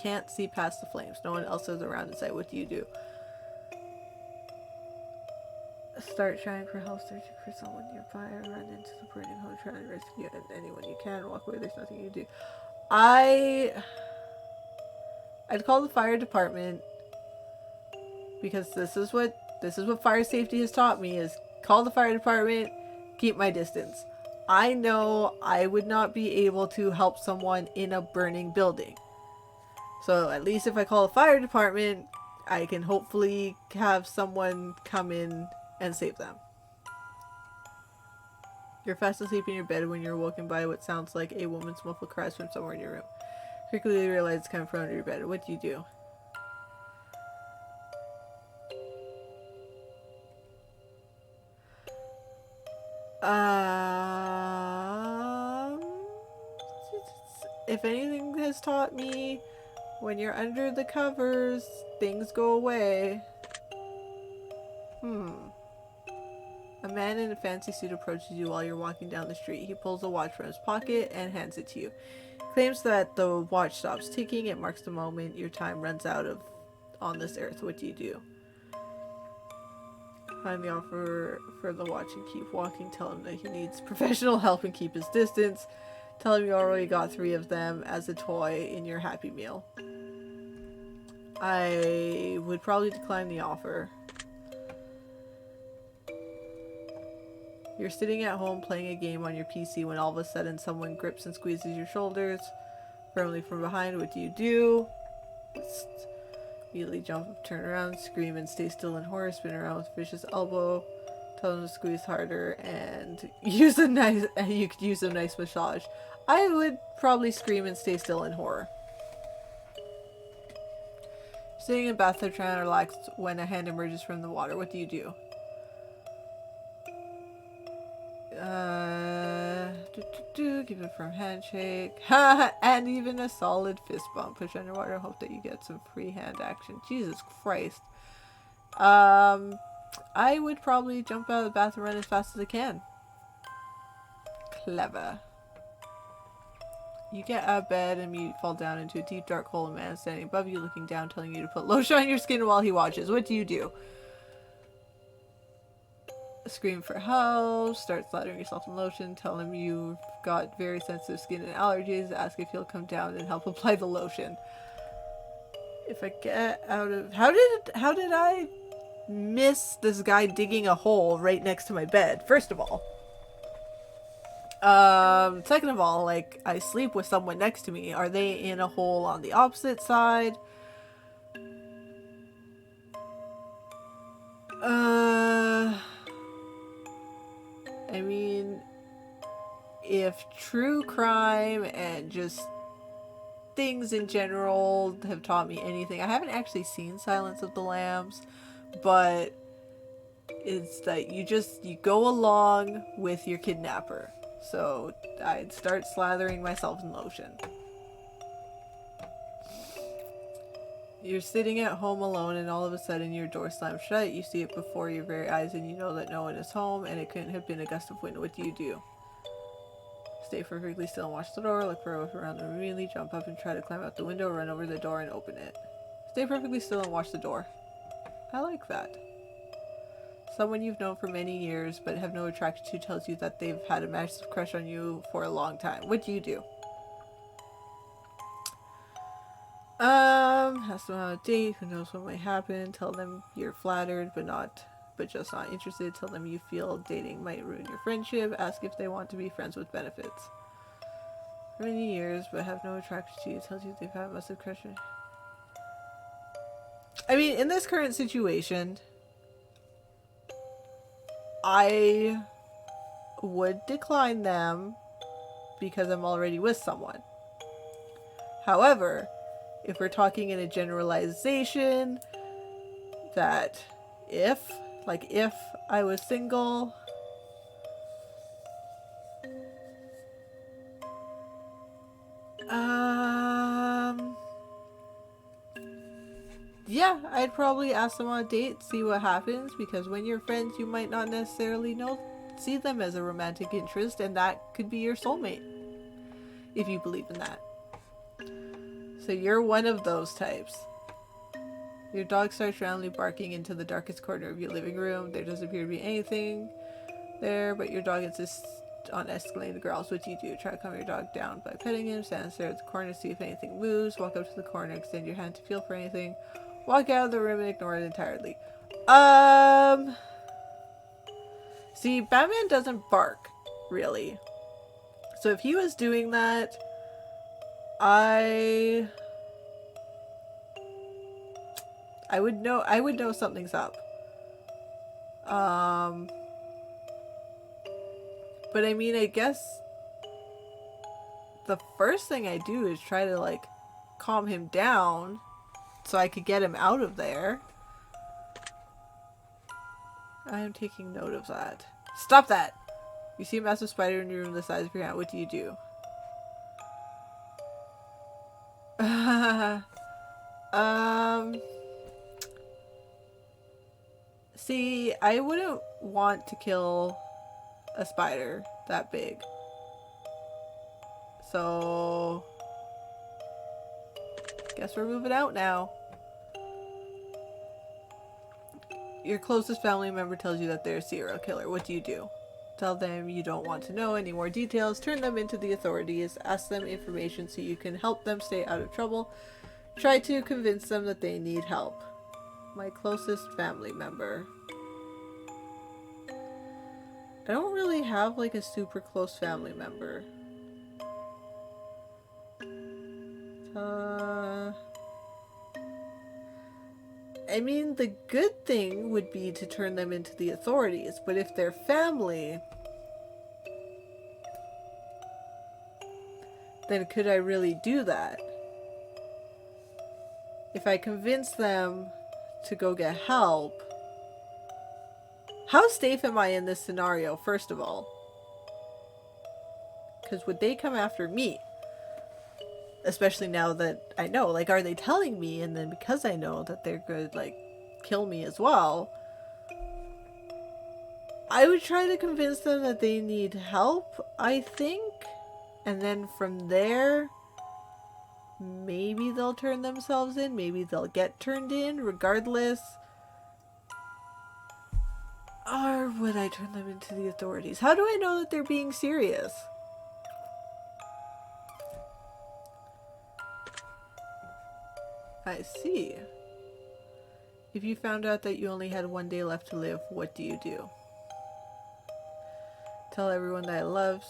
can't see past the flames. No one else is around inside. What do? Start trying for help, searching for someone nearby, or run into the burning home, trying to rescue anyone you can. Walk away, there's nothing you can do. I'd call the fire department, because this is what fire safety has taught me, is call the fire department, keep my distance. I know I would not be able to help someone in a burning building. So at least if I call the fire department, I can hopefully have someone come in and save them. You're fast asleep in your bed when you're awoken by what sounds like a woman's muffled cries from somewhere in your room. Quickly you realize it's coming from under your bed. What do? If anything has taught me, When you're under the covers, things go away. A man in a fancy suit approaches you while you're walking down the street. He pulls a watch from his pocket and hands it to you. Claims that the watch stops ticking. It marks the moment your time runs out of on this earth. What do you do? Find the offer for the watch and keep walking. Tell him that he needs professional help and keep his distance. Tell him you already got 3 of them as a toy in your Happy Meal. I would probably decline the offer. You're sitting at home playing a game on your PC when all of a sudden someone grips and squeezes your shoulders firmly from behind. What do you do? Immediately jump up, turn around, scream, and stay still in horror. Spin around with a vicious elbow. Tell them to squeeze harder and use a nice. You could use a nice massage. I would probably scream and stay still in horror. Sitting in a bathtub trying to relax when a hand emerges from the water. What do you do? Give a firm handshake. And even a solid fist bump. Push underwater and hope that you get some free hand action. Jesus Christ. I would probably jump out of the bathroom and run as fast as I can. Clever. You get out of bed and you fall down into a deep dark hole. A man standing above you looking down telling you to put lotion on your skin while he watches. What do you do? Scream for help, start slathering yourself in lotion, tell him you've got very sensitive skin and allergies, ask if he'll come down and help apply the lotion. If I get out of... How did I miss this guy digging a hole right next to my bed, first of all? Second of all, like, I sleep with someone next to me. Are they in a hole on the opposite side? I mean, if true crime and just things in general have taught me anything, I haven't actually seen Silence of the Lambs, but it's that you go along with your kidnapper. So I'd start slathering myself in lotion. You're sitting at home alone and all of a sudden your door slams shut. You see it before your very eyes and you know that no one is home and it couldn't have been a gust of wind. What do you do? Stay perfectly still and watch the door. Look for a whiff around the room immediately. Jump up and try to climb out the window. Run over the door and open it. Stay perfectly still and watch the door. I like that. Someone you've known for many years but have no attraction to tells you that they've had a massive crush on you for a long time. What do you do? Has them on a date, who knows what might happen. Tell them you're flattered but just not interested. Tell them you feel dating might ruin your friendship. Ask if they want to be friends with benefits. For many years but have no attraction to you tells you they've had a massive crush on you. I mean, in this current situation, I would decline them because I'm already with someone. However, if we're talking in a generalization that if I was single, yeah, I'd probably ask them on a date, see what happens, because when you're friends, you might not necessarily see them as a romantic interest, and that could be your soulmate, if you believe in that. So you're one of those types. Your dog starts randomly barking into the darkest corner of your living room. There doesn't appear to be anything there, but your dog insists on escalating the growls. What do you do? Try to calm your dog down by petting him. Stand there at the corner to see if anything moves. Walk up to the corner, extend your hand to feel for anything. Walk out of the room and ignore it entirely. See, Batman doesn't bark, really. So if he was doing that, I would know something's up. But I mean, I guess the first thing I do is try to, like, calm him down so I could get him out of there. I am taking note of that. Stop that! You see a massive spider in your room the size of your hand. What do you do? See, I wouldn't want to kill a spider that big. So, guess we're moving out now. Your closest family member tells you that they're a serial killer. What do you do? Tell them you don't want to know any more details. Turn them into the authorities. Ask them information so you can help them stay out of trouble. Try to convince them that they need help. My closest family member. I don't really have like a super close family member. I mean, the good thing would be to turn them into the authorities, but if they're family, then could I really do that? If I convince them to go get help, how safe am I in this scenario, first of all? Because would they come after me? Especially now that I know, like, are they telling me, and then because I know that they're going to, like, kill me as well, I would try to convince them that they need help, I think, and then from there, maybe they'll turn themselves in, maybe they'll get turned in, regardless. Or would I turn them into the authorities? How do I know that they're being serious? I see. If you found out that you only had one day left to live, what do you do? Tell everyone that I love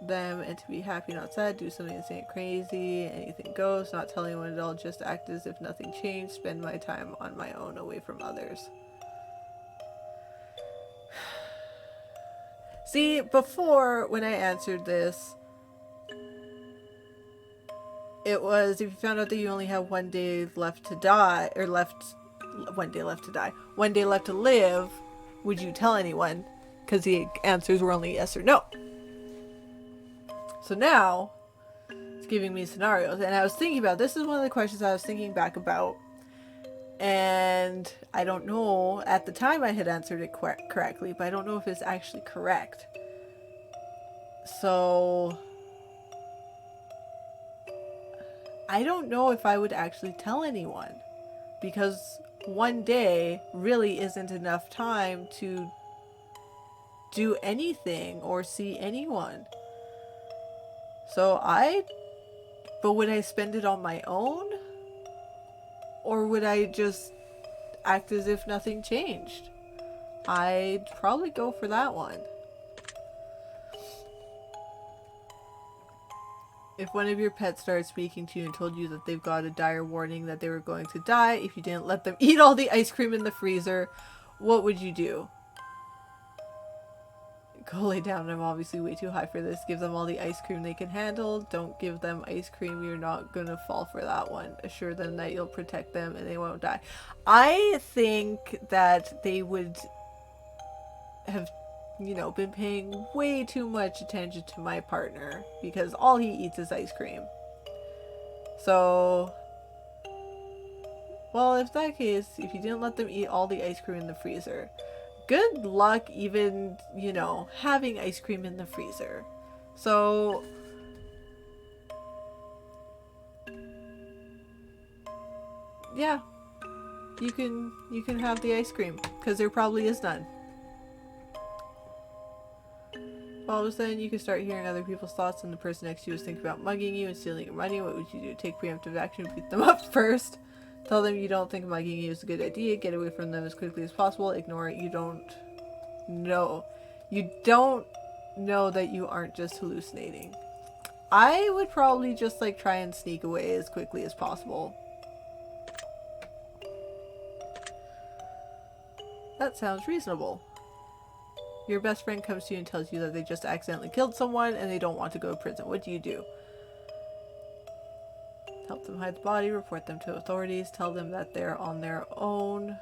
them and to be happy, not sad. Do something insane, crazy. Anything goes. Not tell anyone at all. Just act as if nothing changed. Spend my time on my own, away from others. See, before, when I answered this, it was, if you found out that you only have one day left to die, or one day left to live, would you tell anyone? Because the answers were only yes or no. So now, it's giving me scenarios. And I was thinking about, this is one of the questions I was thinking back about. And I don't know, at the time I had answered it correctly, but I don't know if it's actually correct. So I don't know if I would actually tell anyone, because one day really isn't enough time to do anything or see anyone. But would I spend it on my own? Or would I just act as if nothing changed? I'd probably go for that one. If one of your pets started speaking to you and told you that they've got a dire warning that they were going to die if you didn't let them eat all the ice cream in the freezer, what would you do? Go lay down. I'm obviously way too high for this. Give them all the ice cream they can handle. Don't give them ice cream. You're not gonna fall for that one. Assure them that you'll protect them and they won't die. I think that they would have, been paying way too much attention to my partner, because all he eats is ice cream. So, well, if that case, if you didn't let them eat all the ice cream in the freezer, good luck even, having ice cream in the freezer. So, yeah, you can have the ice cream, because there probably is none. All of a sudden, you can start hearing other people's thoughts, and the person next to you is thinking about mugging you and stealing your money. What would you do? Take preemptive action, beat them up first. Tell them you don't think mugging you is a good idea. Get away from them as quickly as possible. Ignore it. You don't know. You don't know that you aren't just hallucinating. I would probably just try and sneak away as quickly as possible. That sounds reasonable. Your best friend comes to you and tells you that they just accidentally killed someone and they don't want to go to prison. What do you do? Help them hide the body, report them to authorities, tell them that they're on their own,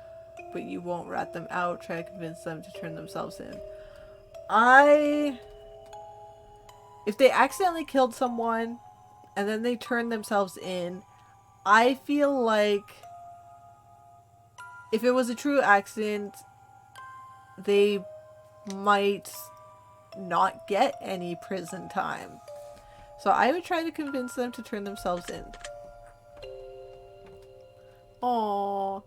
but you won't rat them out, try to convince them to turn themselves in. If they accidentally killed someone and then they turn themselves in, I feel like if it was a true accident, they might not get any prison time. So I would try to convince them to turn themselves in. Oh,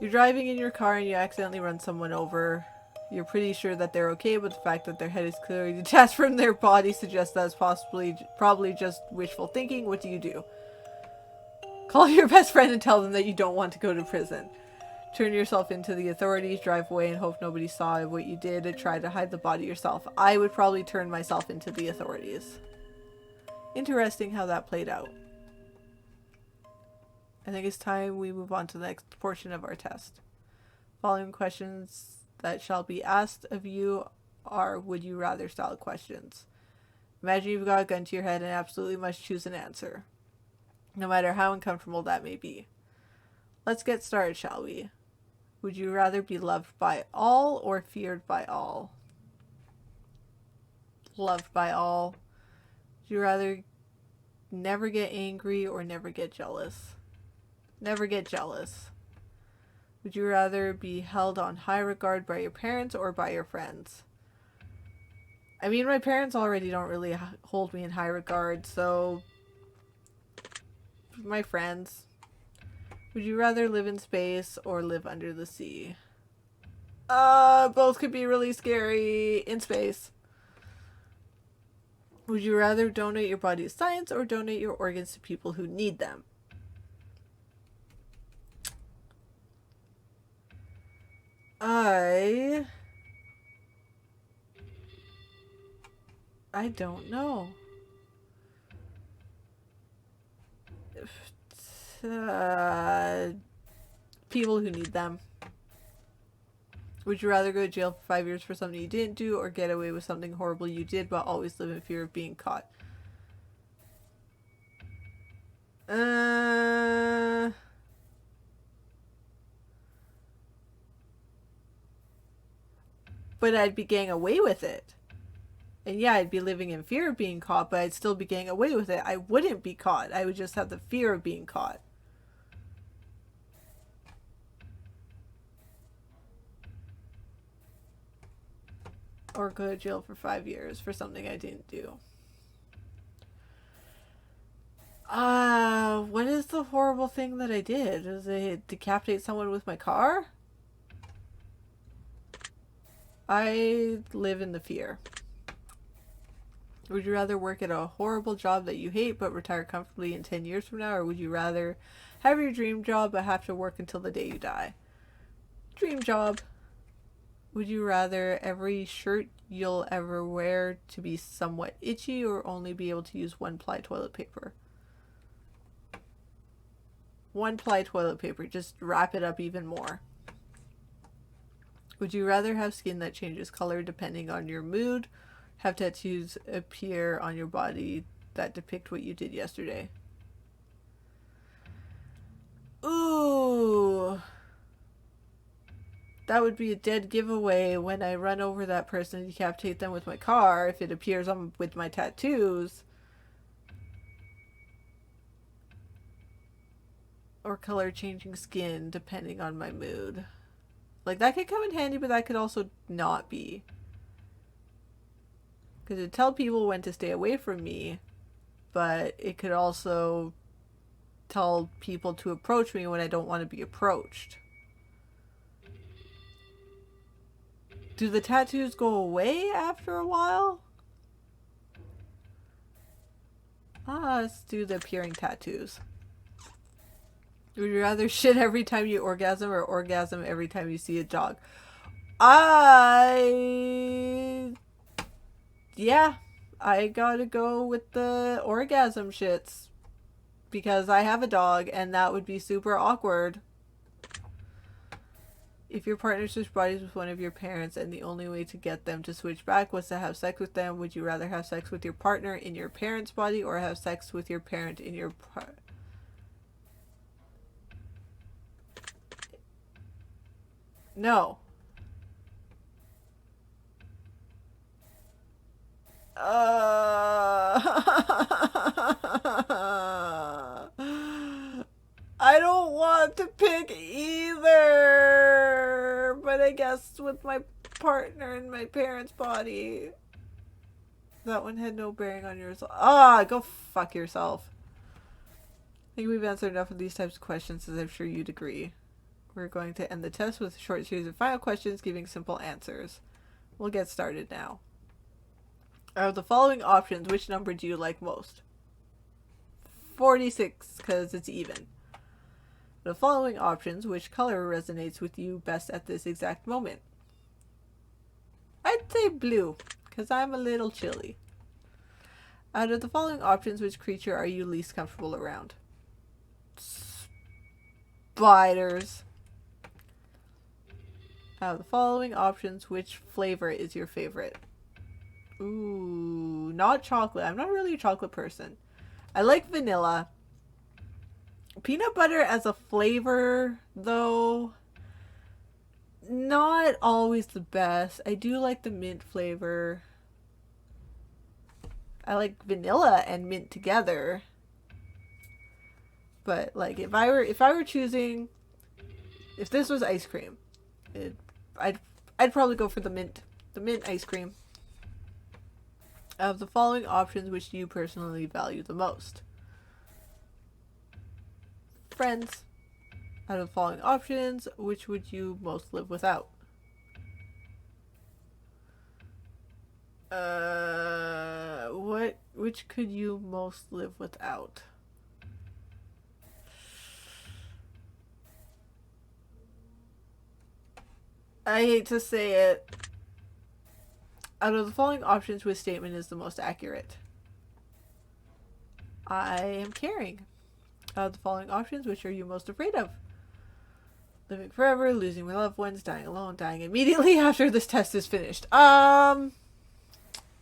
you're driving in your car and you accidentally run someone over. You're pretty sure that they're okay, but the fact that their head is clearly detached from their body suggests that's probably just wishful thinking. What do? Call your best friend and tell them that you don't want to go to prison. Turn yourself into the authorities, drive away and hope nobody saw what you did, and try to hide the body yourself. I would probably turn myself into the authorities. Interesting how that played out. I think it's time we move on to the next portion of our test. Following questions that shall be asked of you are would you rather style questions. Imagine you've got a gun to your head and absolutely must choose an answer, no matter how uncomfortable that may be. Let's get started, shall we? Would you rather be loved by all or feared by all? Loved by all. Would you rather never get angry or never get jealous? Never get jealous. Would you rather be held on high regard by your parents or by your friends? I mean, my parents already don't really hold me in high regard, so my friends. Would you rather live in space or live under the sea? Both could be really scary. In space. Would you rather donate your body to science or donate your organs to people who need them? I don't know. People who need them. Would you rather go to jail for 5 years for something you didn't do or get away with something horrible you did but always live in fear of being caught? But I'd be getting away with it. And yeah, I'd be living in fear of being caught, but I'd still be getting away with it. I wouldn't be caught. I would just have the fear of being caught. Or go to jail for 5 years for something I didn't do. What is the horrible thing that I did? Is it decapitate someone with my car? I live in the fear. Would you rather work at a horrible job that you hate but retire comfortably in 10 years from now? Or would you rather have your dream job but have to work until the day you die? Dream job. Would you rather every shirt you'll ever wear to be somewhat itchy or only be able to use one-ply toilet paper? One-ply toilet paper. Just wrap it up even more. Would you rather have skin that changes color depending on your mood? Have tattoos appear on your body that depict what you did yesterday? Ooh. That would be a dead giveaway when I run over that person and decapitate them with my car if it appears on with my tattoos. Or color changing skin depending on my mood. Like, that could come in handy, but that could also not be. Because it'd tell people when to stay away from me, but it could also tell people to approach me when I don't want to be approached. Do the tattoos go away after a while? Let's do the appearing tattoos. Would you rather shit every time you orgasm or orgasm every time you see a dog? Yeah, I gotta go with the orgasm shits. Because I have a dog and that would be super awkward. If your partner switched bodies with one of your parents and the only way to get them to switch back was to have sex with them, would you rather have sex with your partner in your parent's body or have sex with your parent in your No. I don't want to pick either, but but I guess with my partner in my parents' body. That one had no bearing on yours. Ah, go fuck yourself. I think we've answered enough of these types of questions, as I'm sure you'd agree. We're going to end the test with a short series of final questions giving simple answers. We'll get started now. Out of the following options, which number do you like most? 46, because it's even. The following options, which color resonates with you best at this exact moment? I'd say blue, because I'm a little chilly. Out of the following options, which creature are you least comfortable around? Spiders. Out of the following options, which flavor is your favorite? Ooh, not chocolate. I'm not really a chocolate person. I like vanilla. Peanut butter as a flavor, though, not always the best. I do like the mint flavor. I like vanilla and mint together. But like if I were choosing, if this was ice cream, I'd probably go for the mint ice cream. Of the following options, which do you personally value the most? Friends. Out of the following options, which would you most live without? Which could you most live without? I hate to say it. Out of the following options, which statement is the most accurate? I am caring. Out of the following options, which are you most afraid of? Living forever, losing my loved ones, dying alone, dying immediately after this test is finished.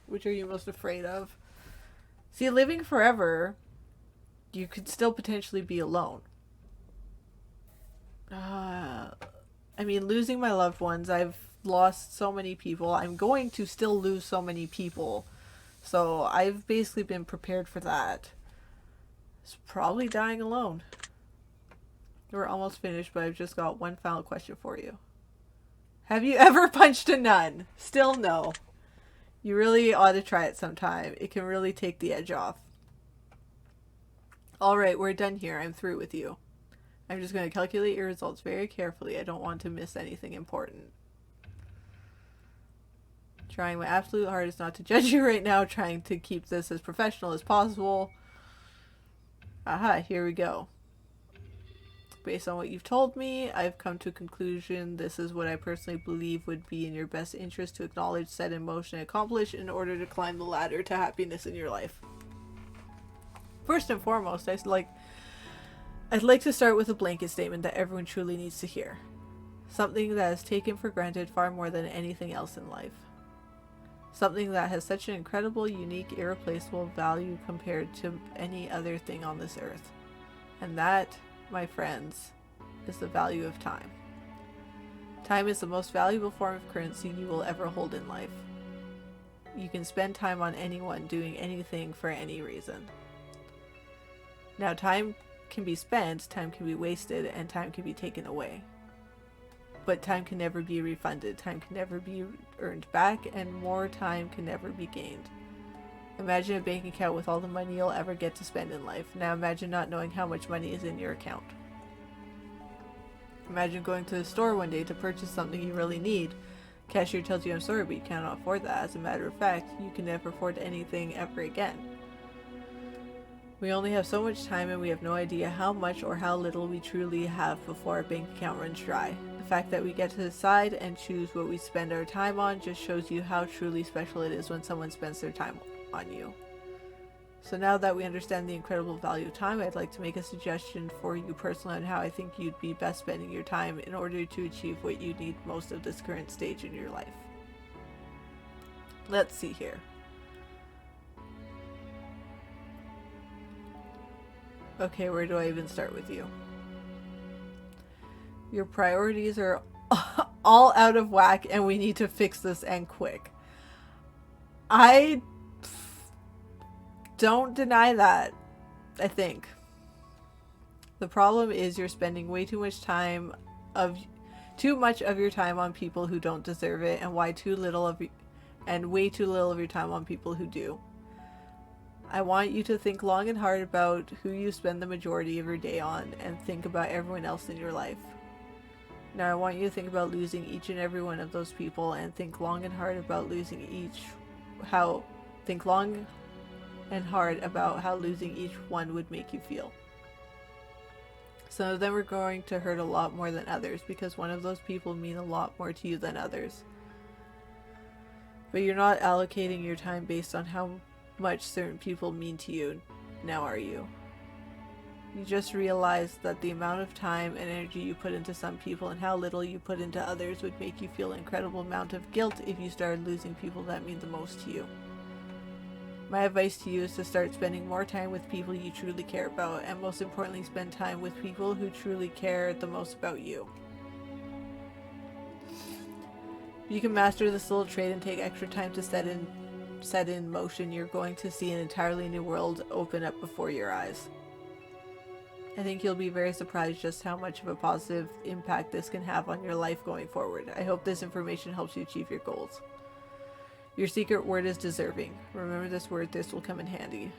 Which are you most afraid of? See, living forever, you could still potentially be alone. I mean, losing my loved ones, I've lost so many people. I'm going to still lose so many people. So I've basically been prepared for that. It's probably dying alone. We're almost finished, but I've just got one final question for you. Have you ever punched a nun? Still no. You really ought to try it sometime. It can really take the edge off. Alright, we're done here. I'm through with you. I'm just going to calculate your results very carefully. I don't want to miss anything important. Trying my absolute hardest not to judge you right now. Trying to keep this as professional as possible. Aha, here we go. Based on what you've told me, I've come to a conclusion. This is what I personally believe would be in your best interest to acknowledge, set in motion, and accomplish in order to climb the ladder to happiness in your life. First and foremost, I'd like to start with a blanket statement that everyone truly needs to hear. Something that is taken for granted far more than anything else in life. Something that has such an incredible, unique, irreplaceable value compared to any other thing on this earth. And that, my friends, is the value of time. Time is the most valuable form of currency you will ever hold in life. You can spend time on anyone doing anything for any reason. Now, time can be spent, time can be wasted, and time can be taken away. But time can never be refunded, time can never be earned back, and more time can never be gained. Imagine a bank account with all the money you'll ever get to spend in life. Now imagine not knowing how much money is in your account. Imagine going to the store one day to purchase something you really need. Cashier tells you, "I'm sorry, but you cannot afford that." As a matter of fact, you can never afford anything ever again. We only have so much time, and we have no idea how much or how little we truly have before our bank account runs dry. The fact that we get to decide and choose what we spend our time on just shows you how truly special it is when someone spends their time on you. So now that we understand the incredible value of time, I'd like to make a suggestion for you personally on how I think you'd be best spending your time in order to achieve what you need most of this current stage in your life. Let's see here. Okay, where do I even start with you? Your priorities are all out of whack, and we need to fix this, and quick. I don't deny that, I think. The problem is you're spending way too much time too much of your time on people who don't deserve it, and way too little of your time on people who do. I want you to think long and hard about who you spend the majority of your day on, and think about everyone else in your life. Now I want you to think about losing each and every one of those people, and think long and hard about how losing each one would make you feel. Some of them are going to hurt a lot more than others, because one of those people mean a lot more to you than others. But you're not allocating your time based on how much certain people mean to you, now are you? You just realize that the amount of time and energy you put into some people and how little you put into others would make you feel an incredible amount of guilt if you started losing people that mean the most to you. My advice to you is to start spending more time with people you truly care about, and most importantly, spend time with people who truly care the most about you. If you can master this little trait and take extra time to set in motion, you're going to see an entirely new world open up before your eyes. I think you'll be very surprised just how much of a positive impact this can have on your life going forward. I hope this information helps you achieve your goals. Your secret word is deserving. Remember this word, this will come in handy.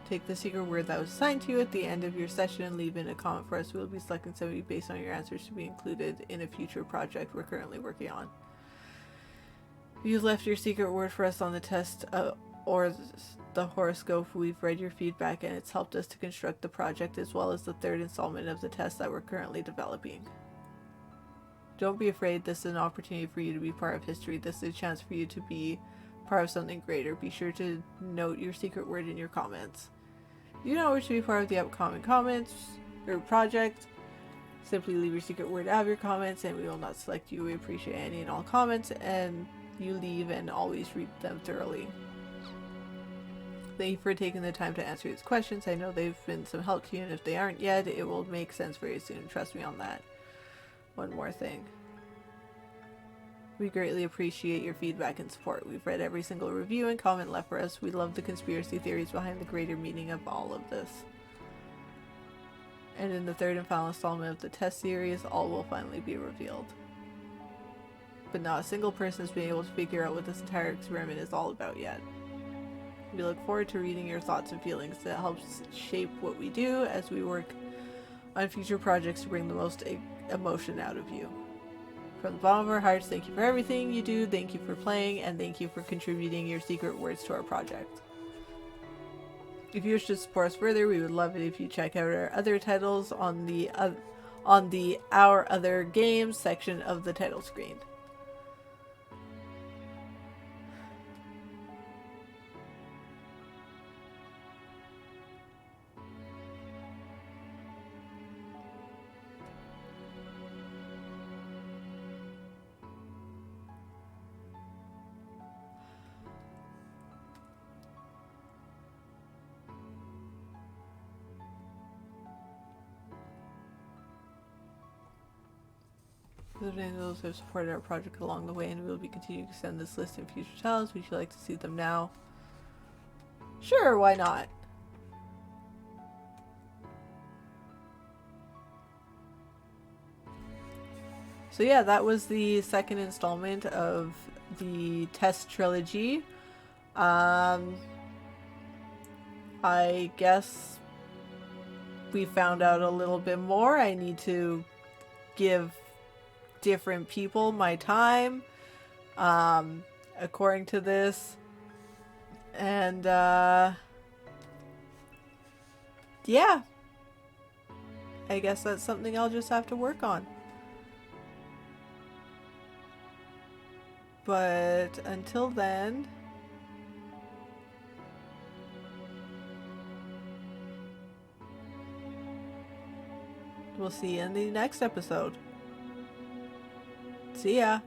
Take the secret word that was assigned to you at the end of your session and leave in a comment for us. We will be selecting somebody based on your answers to be included in a future project we're currently working on. If you've left your secret word for us on the test or the horoscope, we've read your feedback and it's helped us to construct the project as well as the third installment of the test that we're currently developing. Don't be afraid. This is an opportunity for you to be part of history. This is a chance for you to be part of something greater. Be sure to note your secret word in your comments. If you don't wish to be part of the upcoming comments or project, simply leave your secret word out of your comments and we will not select you. We appreciate any and all comments, and you leave and always read them thoroughly. Thank you for taking the time to answer these questions. I know they've been some help to you, and if they aren't yet, it will make sense very soon. Trust me on that. One more thing. We greatly appreciate your feedback and support. We've read every single review and comment left for us. We love the conspiracy theories behind the greater meaning of all of this. And in the third and final installment of the test series, all will finally be revealed. But not a single person has been able to figure out what this entire experiment is all about yet. We look forward to reading your thoughts and feelings. That helps shape what we do as we work on future projects to bring the most emotion out of you. From the bottom of our hearts, thank you for everything you do, thank you for playing, and thank you for contributing your secret words to our project. If you wish to support us further, we would love it if you check out our other titles on the Our Other Games section of the title screen. Those who have supported our project along the way, and we will be continuing to send this list in future titles. Would you like to see them now? Sure, why not? So yeah, that was the second installment of the test trilogy. I guess we found out a little bit more. I need to give different people my time according to this, and yeah, I guess that's something I'll just have to work on. But until then, we'll see you in the next episode. See ya.